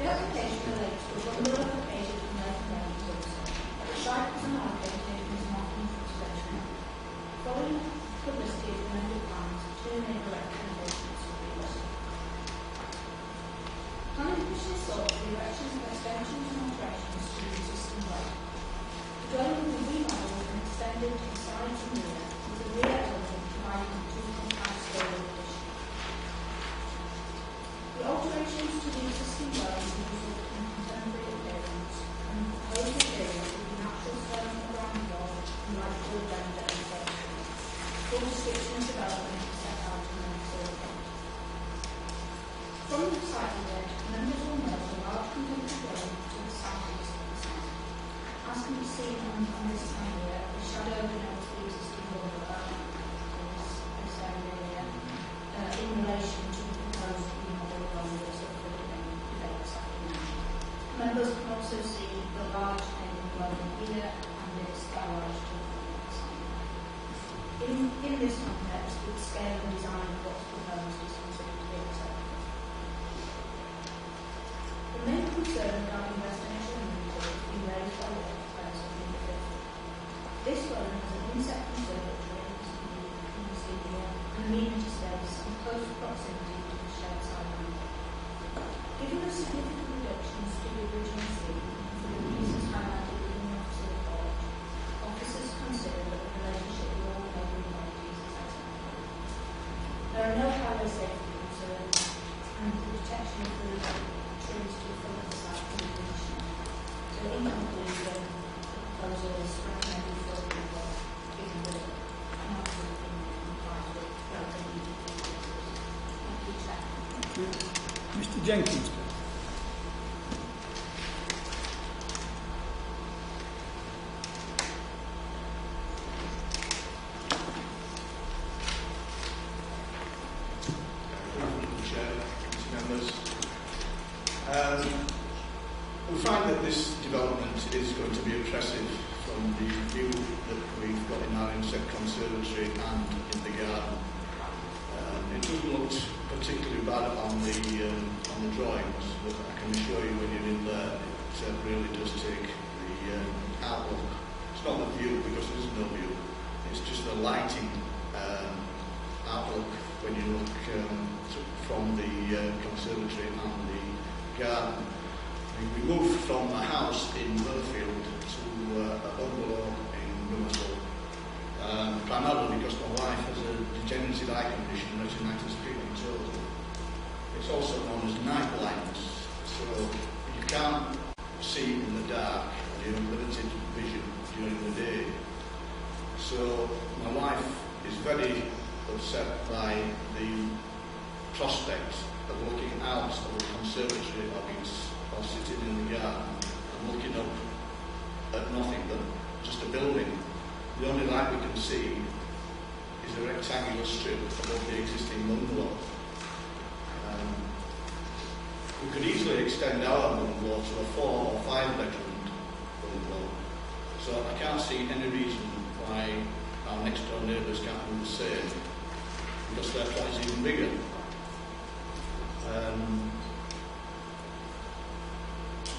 The application relates to a bundle of applications from local government also. The site was an allocated into marketing consideration. Following publicity of the amended plans, two main recommendations will be listed. Planning Commission sought the erection of extensions and alterations to the existing road. The dwelling will be remodeled and extended to the sides and rear, with the rear element providing a 2.5-storey addition. The alterations to the existing dwelling will result in contemporary appearance, and the proposed materials will be natural stone and ground floor and light wood render and furniture. Full description of development is set out in the next report. From the site visit, members will note a large contemporary dwelling to the southeast of the site. As can be seen on this plan here, the shadow denotes the existing bungalow, this area here, in relation to the proposed remodel dwelling that's up for debate this afternoon. Members can also see the large end dwelling here and its garage to the side. In this context, the scale and design of what's proposed is considered to be acceptable. The main concern regarding residential inventory has been raised by the occupiers of the individual. This dwelling has an inset conservatory, as you can see here, an amenity space and close proximity to the shared side land. Given the significant reductions to the original scheme and for the reasons highlighted within the officer report, officers consider that the relationship with all neighbouring communities is acceptable. There are no highway safety concerns, and the protection of the trees to the front of the site can be conditional. So in conclusion, the proposal is recommended for approval, given the council opinion complies with relevant EDP principles. Thank you, Chair. Thank you. Mr Jenkins. We find that this development is going to be oppressive from the view that we've got in our inset conservatory and in the garden. It doesn't look particularly bad on the drawings, but I can assure you when you're in there, it really does take the outlook. It's not the view, because there is no view. It's just the lighting outlook when you look from the conservatory and the garden. We moved from a house in Murfield to a bungalow in Rumersall, primarily because my wife has a degenerative eye condition, retinitis pigmentosa. It's also known as night blindness, so you can't see in the dark, you have limited vision during the day. So my wife is very upset by the prospect of looking out of the conservatory of being garden and looking up at nothing but just a building, the only light we can see is a rectangular strip above the existing bungalow. We could easily extend our bungalow to a 4 or 5 bedroom bungalow. So I can't see any reason why our next door neighbours can't do the same, because their plot is even bigger.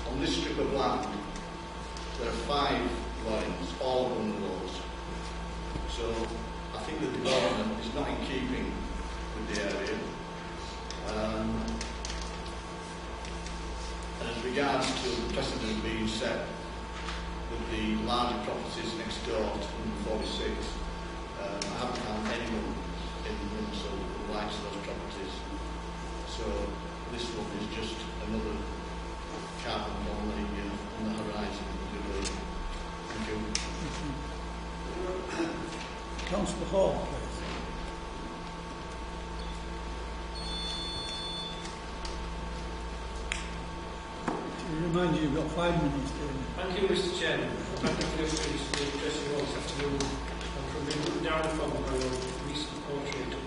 On this strip of land, there are 5 dwellings, all bungalows. So I think the development is not in keeping with the area. And as regards to the precedent being set with the larger properties next door to 46, I haven't found anyone in Winslow who likes those properties. So this one is just another carbon on the horizon. Thank you. Councillor Hall, please. Remind you, you've got 5 minutes, David. Thank you, Mr. Chairman. Thank you for the opportunity to address you all this afternoon. And from being put down from my recent portrait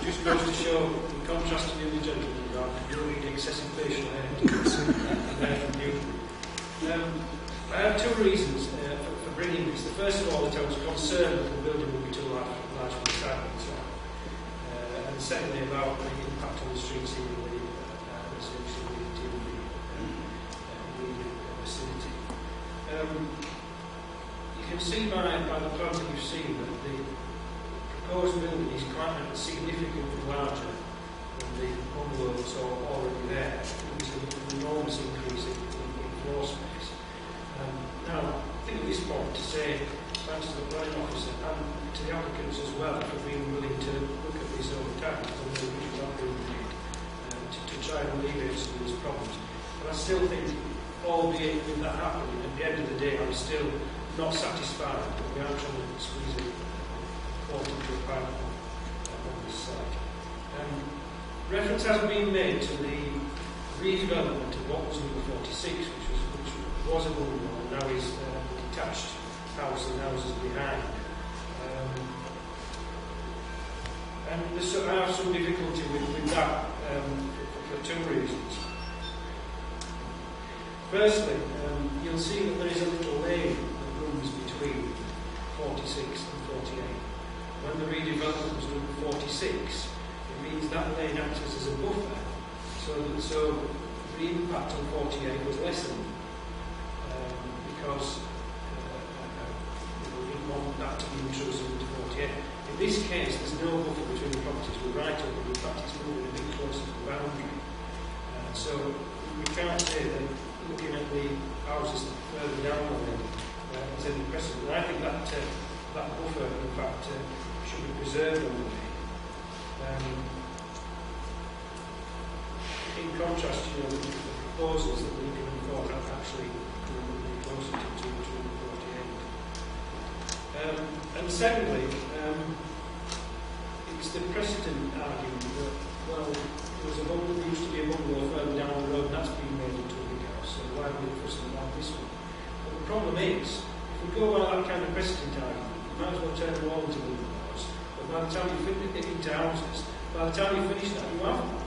just goes to show, in contrast to the other gentleman, that you don't need excessive facial hair from you. I have 2 reasons for bringing this. The first of all, that I was concerned that the building would be too large for the site and so on. And secondly, about the impact on the street scenery. You can see by the plans that you've seen that the proposed building is quite significantly larger than the bungalows already there. It's an enormous increase in floor space. Now, I think at this point to say thanks to the planning officer and to the applicants as well for being willing to look at this over time, to try and alleviate some of these problems. But I still think, albeit with that happening, at the end of the day, I'm still not satisfied that we are trying to squeeze it into a pipe on this site. Reference has been made to the redevelopment of what was number 46, which was a bungalow and now is a detached house and houses behind. And I have some difficulty with that for 2 reasons. Firstly, you'll see that there is a little lane that runs between 46 and 48. When the redevelopment was done 46, it means that lane acts as a buffer, so the impact on 48 was lessened because we didn't want that to be intrusive into 48. In this case, there's no buffer between the properties. We're right over. In fact, it's moving a bit closer to the boundary. So we can't say that looking at the houses further down the lane, there's any precedent. I think that buffer, in fact, should be preserved on the lane. In contrast, the proposals that we're looking for are actually closer to 48. And secondly, it's the precedent argument that, well, there used to be a bungalow further down the road, and that's been made into a big house, so why are we fussing about this one? But the problem is, if we go by that kind of precedent argument, you might as well turn them all into bungalows, but by the time you finish it into houses, by the time you finish that, you haven't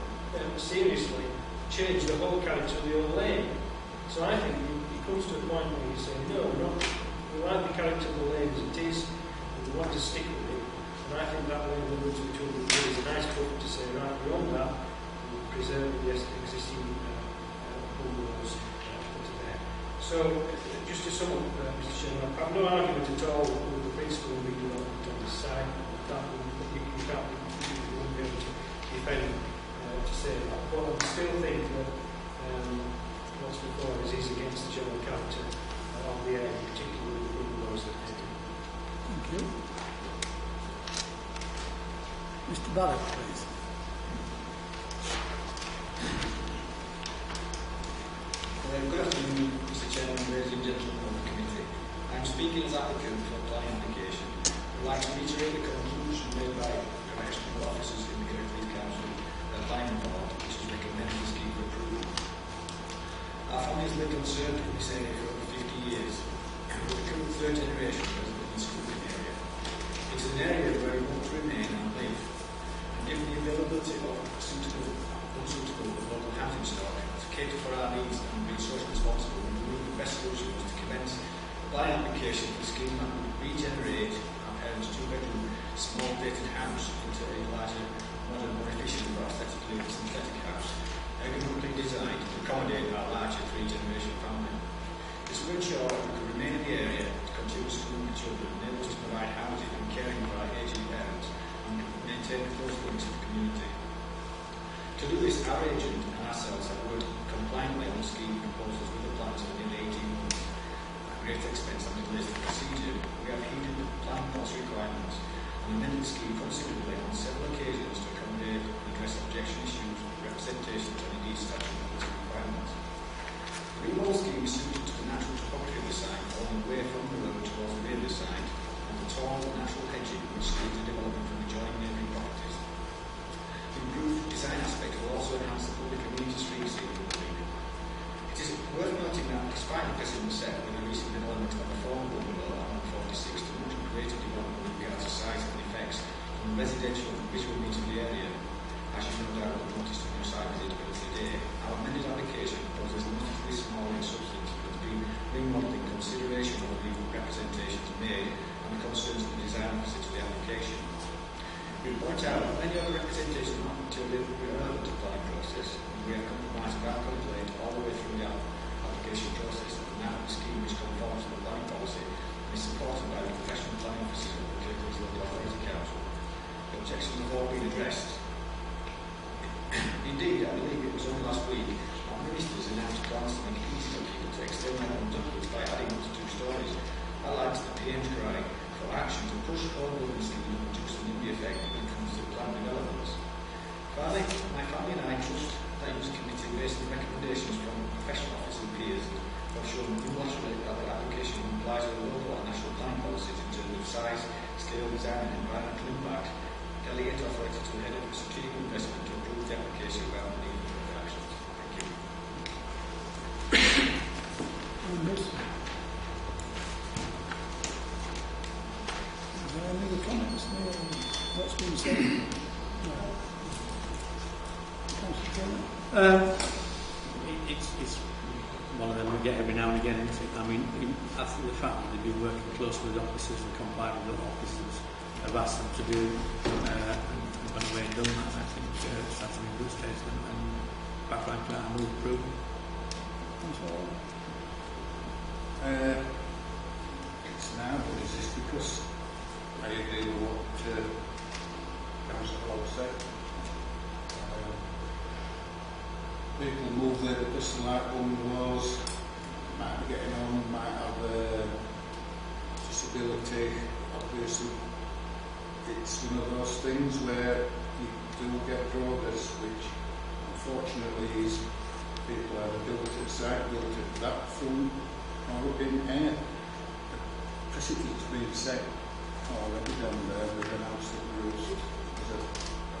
seriously changed the whole character of the old lane. So I think it comes to a point where you say, no, we like the character of the lane as it is, and we want to stick with it, and I think that lane that runs between the two is a nice buffer to say, right, beyond that, preserve the existing bungalows that are there. So, just to sum up, Mr. Chairman, I have no argument at all with the principle of redevelopment on this side. You won't be able to defend to say that. But I still think that what's before us is against the general character of the area, particularly the bungalows that are there. Thank you. Mr. Barrett, please. Good afternoon, Mr. Chairman, ladies and gentlemen of the committee. I am speaking as applicant for a planning application. I would like to reiterate the conclusion made by professional officers in the Kirklees Council planning board, which is recommended the scheme for approval. Our families lived and served in this area for over 50 years, with the current third generation resident in school in the area. It is an area where we want to remain and live. And given the availability of unsuitable local housing stock, to cater for our needs and be socially responsible, we believe the best solution was to commence applying application for a scheme that would regenerate our parents' two-bedroom, small dated house into a larger, modern, more efficient, more aesthetically synthetic house, ergonomically designed to accommodate our larger three-generation family. This will ensure that we can remain in the area to continue schooling the children, enable us to provide housing and caring for our aging parents, and maintain close links with the community. To do this, our agent and ourselves have worked compliantly on the scheme proposals with the plans for nearly 18 months. At great expense and delays to the procedure, we have heeded the plan cost requirements and amended the scheme considerably on several occasions to accommodate and address objection issues, representation and indeed statutory requirements. The remodel scheme is suited to the natural topography of the site, falling away from the road towards the rear of the site, and the tall natural hedging which screens the development from adjoining neighbouring properties. The improved design aspect will also enhance the public and community street scene of the building. It is worth noting that despite the precedent set with the recent development of the former bungalow at 46 to much greater development with regards to size and effects from the residential and visual needs of the area, as you no doubt will notice from your site visit earlier today, our amended application proposes noticeably small in substance but has been remodeled in consideration of the representations made and the concerns of the design officer to the application. We point out that many other representations are not materially relevant to the planning process, and we have compromised without complaint all the way through the application process, and now the scheme is conformed to the planning policy and is supported by the professional planning officers of the Kirklees Local Authority Council. The objections have all been addressed. Indeed, I believe it was only last week that ministers announced plans to make it easy for people to extend their homes upwards by adding up to 2 stories. I like the PM's cry for action to push home building schemes and reduce the NIMBY effect when it comes to planned developments. Finally, my family and I trust that this committee, based on recommendations from professional officers and peers, have shown unilaterally that the application complies with local and national planning policies in terms of size, scale, design and environmental impact. Delegate authority to the head of strategic investment to approve the application without the need for further actions. Thank you. Is there any other comments on what's been said? No. It's one of them we get every now and again, isn't it? I mean, after the fact that they've been working closely with officers and complying with the officers have asked them to do and when they've done that, I think that's in good taste and quite frankly I move approval. It's now, but is this because I agree with what Councillor Hall said? People move there because they like bungalows, might be getting on, might have a disability, obviously. It's one of those things where you do get progress, which unfortunately is people either built at site, built at that front, or up in air. The precedent's been set already down there with an absolute rules. There's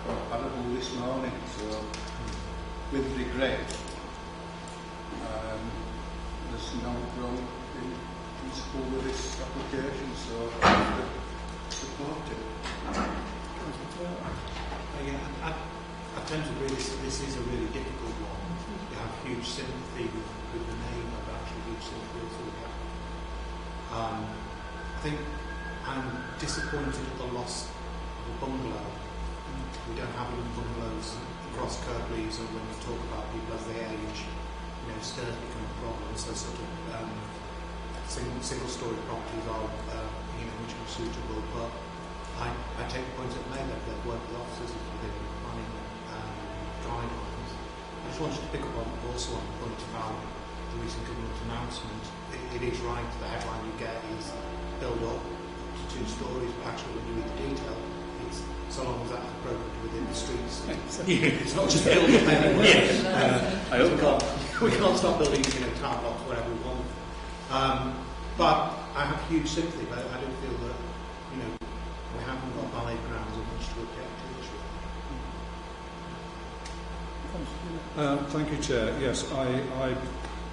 a parable this morning, so with regret, there's no wrong in school with this application, so I support it. I tend to agree this is a really difficult one. You have huge sympathy with the name, I've actually huge sympathy with the gap. I think I'm disappointed at the loss of a bungalow. We don't have enough bungalows across Kirklees, and when we talk about people as they age, stairs become a problem. So sort of single-story properties are much more suitable, but I take the point that made that they've worked with officers within planning guidelines. I just wanted to pick up also on the point about the recent government announcement. It is right, the headline you get is build up to 2 stories, but actually when you read the detail, it's so long as that's appropriate within the streets. It's not just build up anywhere. I hope not. We can't stop building car blocks wherever we want. But I have huge sympathy, but I don't feel that we haven't got valid grounds on which to object to this. Thank you, Chair. Yes, I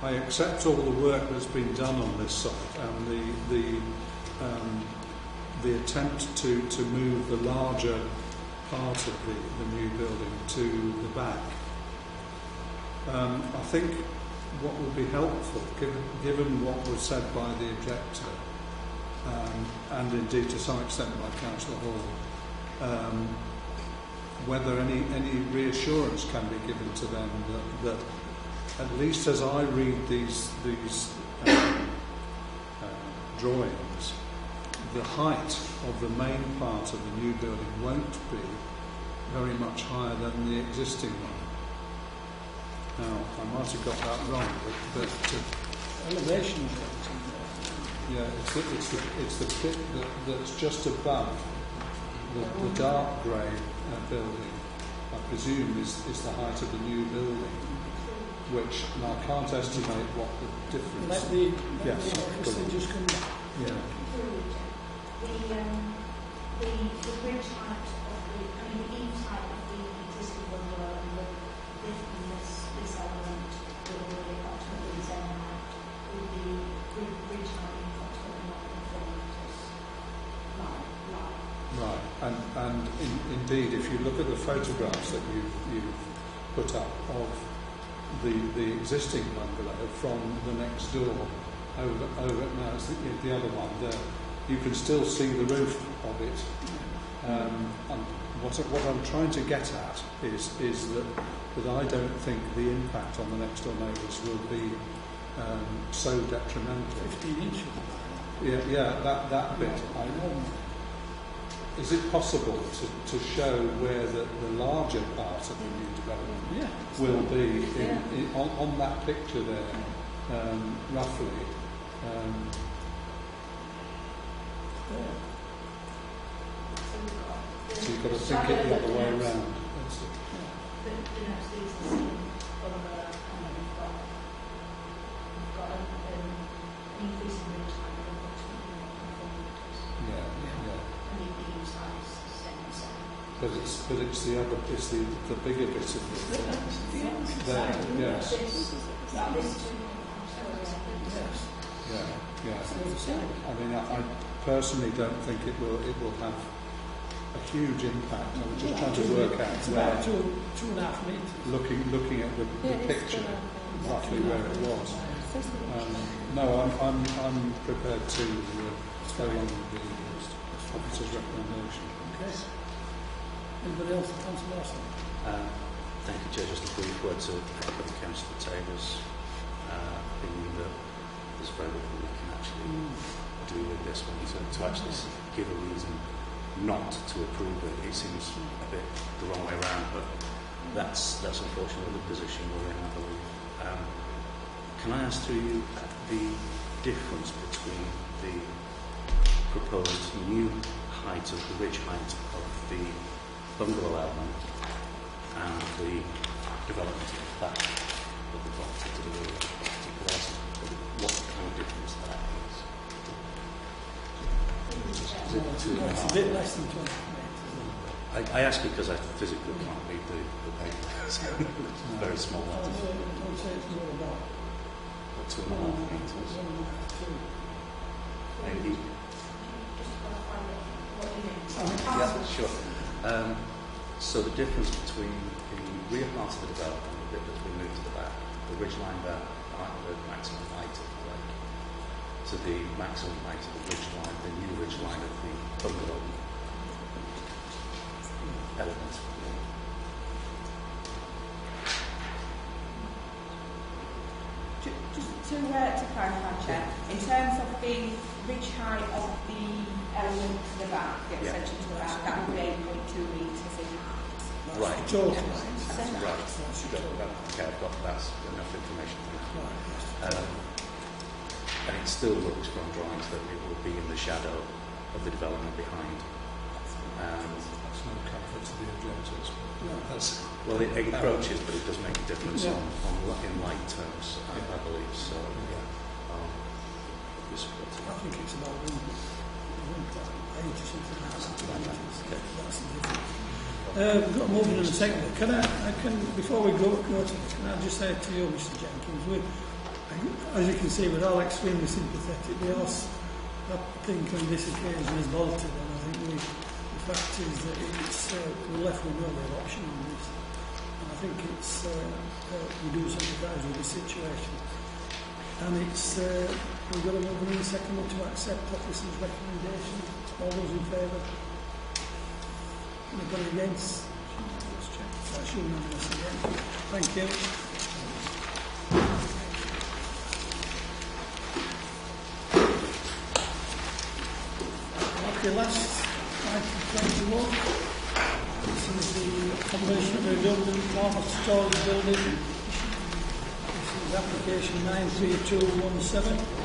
I accept all the work that's been done on this site and the attempt to move the larger part of the new building to the back. I think what would be helpful, given what was said by the objector, and indeed to some extent by Councillor Hall, whether any reassurance can be given to them that at least as I read these drawings, the height of the main part of the new building won't be very much higher than the existing one. Now, I might have got that wrong, but elevation. Yeah, it's the bit that's just above the dark grey building. I presume is the height of the new building, which I can't estimate what the difference. Let the yes, just come back. Yeah. The bridge height of the eaves height of the existing bungalow and the lift in this element will be approximately the same height with the bridge height being approximately 0.4 metres. Right, and indeed, if you look at the photographs that you've put up of the existing bungalow from the next door over now, it's the other one there. You can still see the roof of it. And what I'm trying to get at is that I don't think the impact on the next door neighbours will be so detrimental. 15 inches. Yeah, that bit. Is it possible to show where the larger part of the new development will be on that picture there, roughly? So you've got to think it the other way around. But it's the other, it's the bigger bit of it there. Yes. Yeah. I mean, I personally don't think it will have a huge impact. I'm just trying to work out it's about 2.5 metres. Looking at the picture, roughly where it was. No, I'm prepared to go along with the officer's recommendation. Okay. Anybody else? Councillor Lawson? Thank you, Chair. Just a brief word to echo Councillor Taylor's opinion that there's very little we can actually do with this one. To actually give a reason not to approve it, it seems a bit the wrong way around, but that's unfortunately the position we're in, I believe. Can I ask through you the difference between the proposed new height of the ridge height of the bungalow element and the development of the back of the property to the rear? What kind of difference that is? It's a bit less than 20 metres. I ask because I physically can't read the paper. It's very small letters. I would say it's more about 2.5 metres. Maybe. Yeah, sure. So the difference between the rear part of the development, the bit that's been moved to the back, the ridgeline there, the maximum height of the lake, to the maximum height of the ridgeline, the new ridgeline of the bungalow element. Just to clarify, Chair, in terms of the ridge height of the element to the back, the extension to the back, that would be 8.2 metres in height. Right. Total. Right. Okay, I've got that's enough information for that. And it still looks from drawings that it will be in the shadow of the development behind. That's no comfort to the objectors. Well, it encroaches, but it does make a difference in light terms, I believe. So, I think it's about 1.8 or something like that. That's the difference. We've got a motion and a second. Before we go to can I just say to you, Mr. Jenkins, As you can see, we're all extremely sympathetic. The horse, I think, on this occasion has bolted, and I think the fact is that we're left with no real option on this. And I think we do sympathise with the situation. And we've got to move on in the second one to accept officer's recommendation. All those in favour? Anybody against? That's unanimous again. Thank you. Okay, last item 21. This is the accommodation of a redundant former storage building. This is application 93217.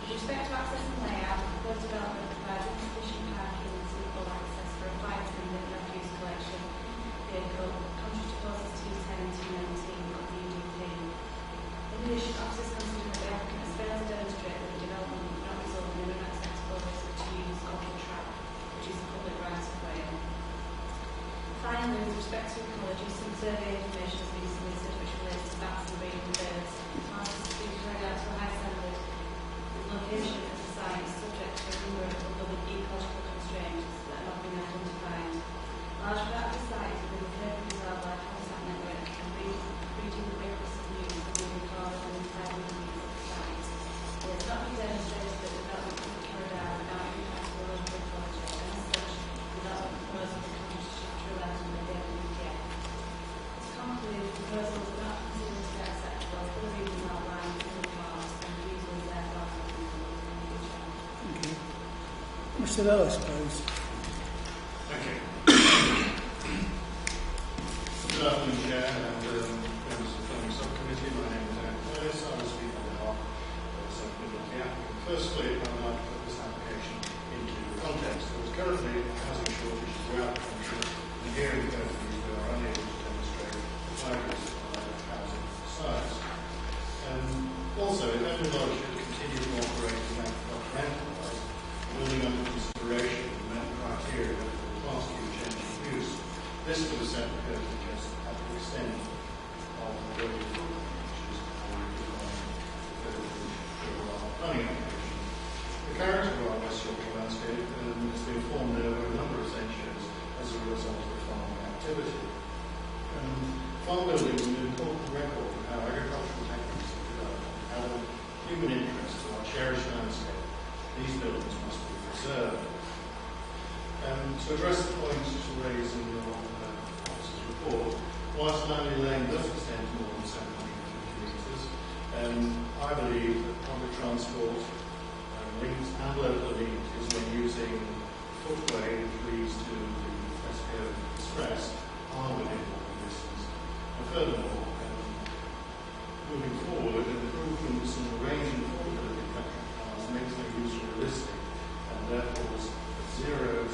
With respect to access and layout, the proposed development provides insufficient parking and suitable access for a fire-attendant refuse collection vehicle, contrary to clauses 210 and 219 of the UDP. In addition, officers consider that the applicant has failed to demonstrate that the development would not result in an unacceptable risk to use of the track, which is a public right of way. Finally, with respect to ecology, some survey information has been submitted which relates to bats and breeding birds. Masters speak carried out to a high standard. The location of the site is subject to a number of other ecological constraints that have not been identified. A large part of the site is within the Kirklees wildlife habitat network, and breeding the breakfast of news will be recorded on the entire use of the site. It has not been demonstrated that development can be carried out without impact on the local ecology, and as such, without the proposal of the country to chapter 11 of the NPPF. To conclude, the proposal is not considered to be acceptable for the reasons outlined in the report, and the reason is therefore Mr. Ellis, please. Thank you. Good afternoon, Chair, and members of the Planning Subcommittee. My name is Andy Ellis. I will speak on behalf of the Subcommittee of the applicant. Firstly, I would like to put this application into context. There is currently a housing shortage throughout the country, and here in Kirklees we are unable to demonstrate the tightness of housing size. Also, if everybody should continue to operate in agricultural enterprise, building under consideration the met criteria for the class 2 change of use, this would have set the curtain just at the extent of the building footprint, which is planning application. The character of our West Yorkshire landscape has been formed over a number of centuries as a result of farming activity. Farm building is an important record of how agricultural techniques have developed and how the human interest to our cherished landscape. These buildings must be preserved. To address the points raised in your officer's report, whilst Langley Lane does extend to more than 750 metres, I believe that public transport links and local amenities when using footway which leads to the SPO Express are within walking distance. And furthermore, moving forward, improvements in the range and affordability of electric cars makes their use realistic and therefore zero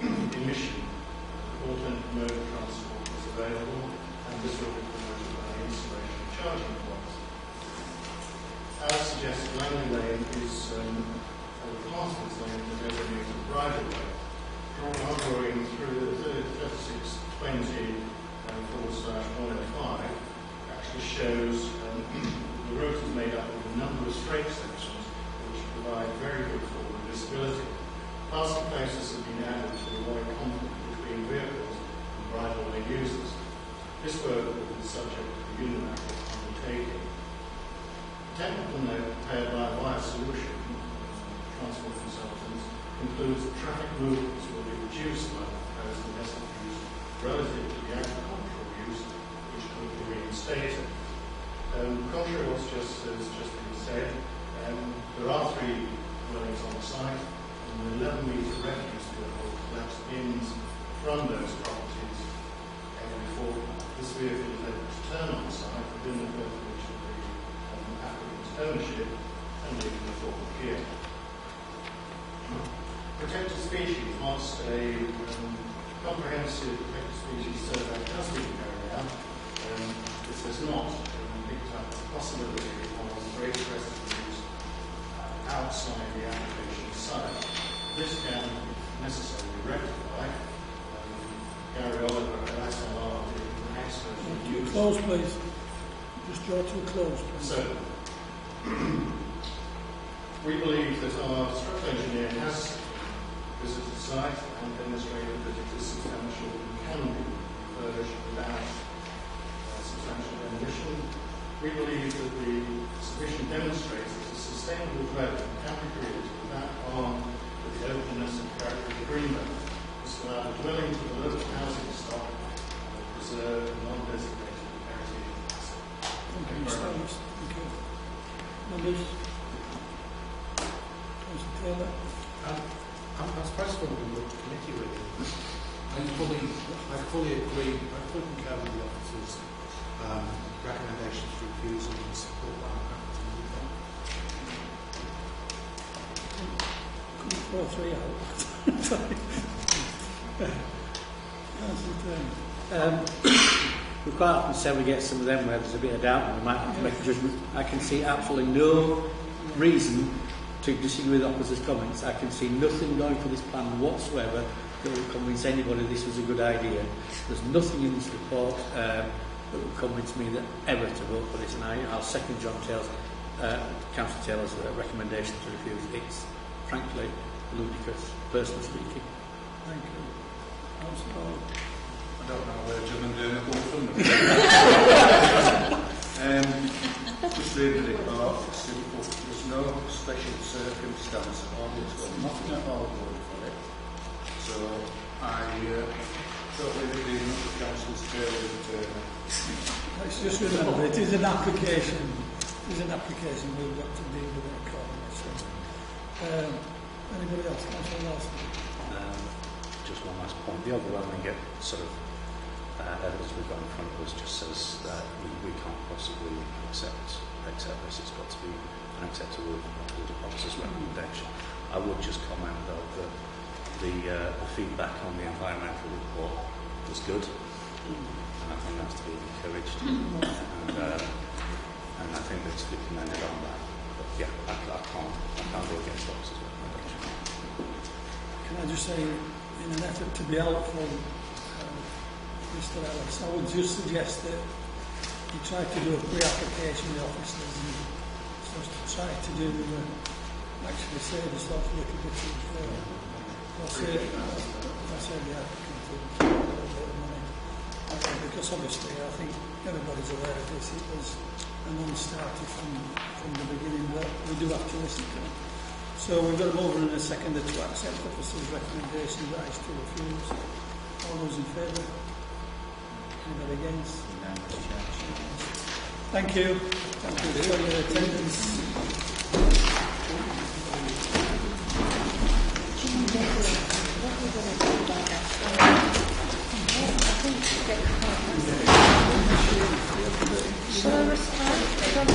emission alternative mode of transport is available, and this will be promoted by the installation of charging points. As suggested, Langley Lane is part of this lane is a designated bridle way. Drawing through the 3620/105 actually shows the route is made up of a number of straight sections which provide very good forward visibility. Passing places have been added to avoid conflict between vehicles and bridleway users. This work will be subject to the unilateral undertaking. The technical note prepared by Wire Solution, transport consultants, concludes that traffic movements will be reduced by the proposed investment use relative to the agricultural use, which could be reinstated. Contrary to what's just been said, there are 3 dwellings on the site, and an 11-metre refuse vehicle collects bins from those properties every fortnight. This vehicle is able to turn on the site within the privilege of the applicant's ownership and leave the forward gear. Protected species, whilst a comprehensive protected species survey has been carried out, this has not picked up the possibility of great residues outside the application site. This can, if necessary, be rectified. Gary Oliver at SLR did an expert review. Close, please. Just draw to a close, please. So, we believe that our structural engineer has visited the site and demonstrated that it is substantial and can be refurbished without substantial demolition. We believe that the submission demonstrates that a sustainable dwelling can be created without harm to the openness and character of the greenbelt. This will add a dwelling to the local housing stock and preserve a non-designated heritage asset. Thank you very much. Thank you. Members? Councillor Taylor? I suppose when we look at the committee really, I fully agree, I fully concur with the officer's recommendations for refusal and support that. Couldn't throw 3 out. Councillor Taylor? We quite often say we get some of them where there's a bit of doubt and we might have to make a judgment. I can see absolutely no reason to disagree with the officer's comments. I can see nothing going for this plan whatsoever that would convince anybody this was a good idea. There's nothing in this report that would convince me that ever to vote for this, and I'll second John Taylor's, Councillor Taylor's recommendation to refuse. It's frankly ludicrous, personally speaking. Thank you. Councillor? I don't know where Jim and Dana come from. Just reading the report, it's simple. There's no special circumstance or nothing at all going for it. So I totally agree with the Councillor's Taylor and Turner. Let's just remember, it is an application. It is an application. We've got to deal with it accordingly. So, anybody else? Councillor Lawson? Just one last point. The overwhelming sort of evidence we've got in front of us just says that we can't possibly accept this. It's got to be an acceptable officer's recommendation. I would just comment though that the feedback on the environmental report was good, and I think that's to be encouraged. And I think that commended on that. But yeah, I can't go against officers' recommendation. Can I just say, in an effort to be helpful, Mr. Ellis, I would just suggest that you try to do a pre-application with the officers and just try to do actually save yourself a little bit of I'll say the applicant a little bit of money. Because obviously I think everybody's aware of this. It was a non-starter from the beginning, but we do have to listen to them. So we've got a mover and a seconder to accept the officer's recommendation, rise to refuse. All those in favour? Anybody against? Thank you. Thank you for your attendance. Shall I respond? I'm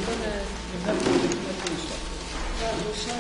going to...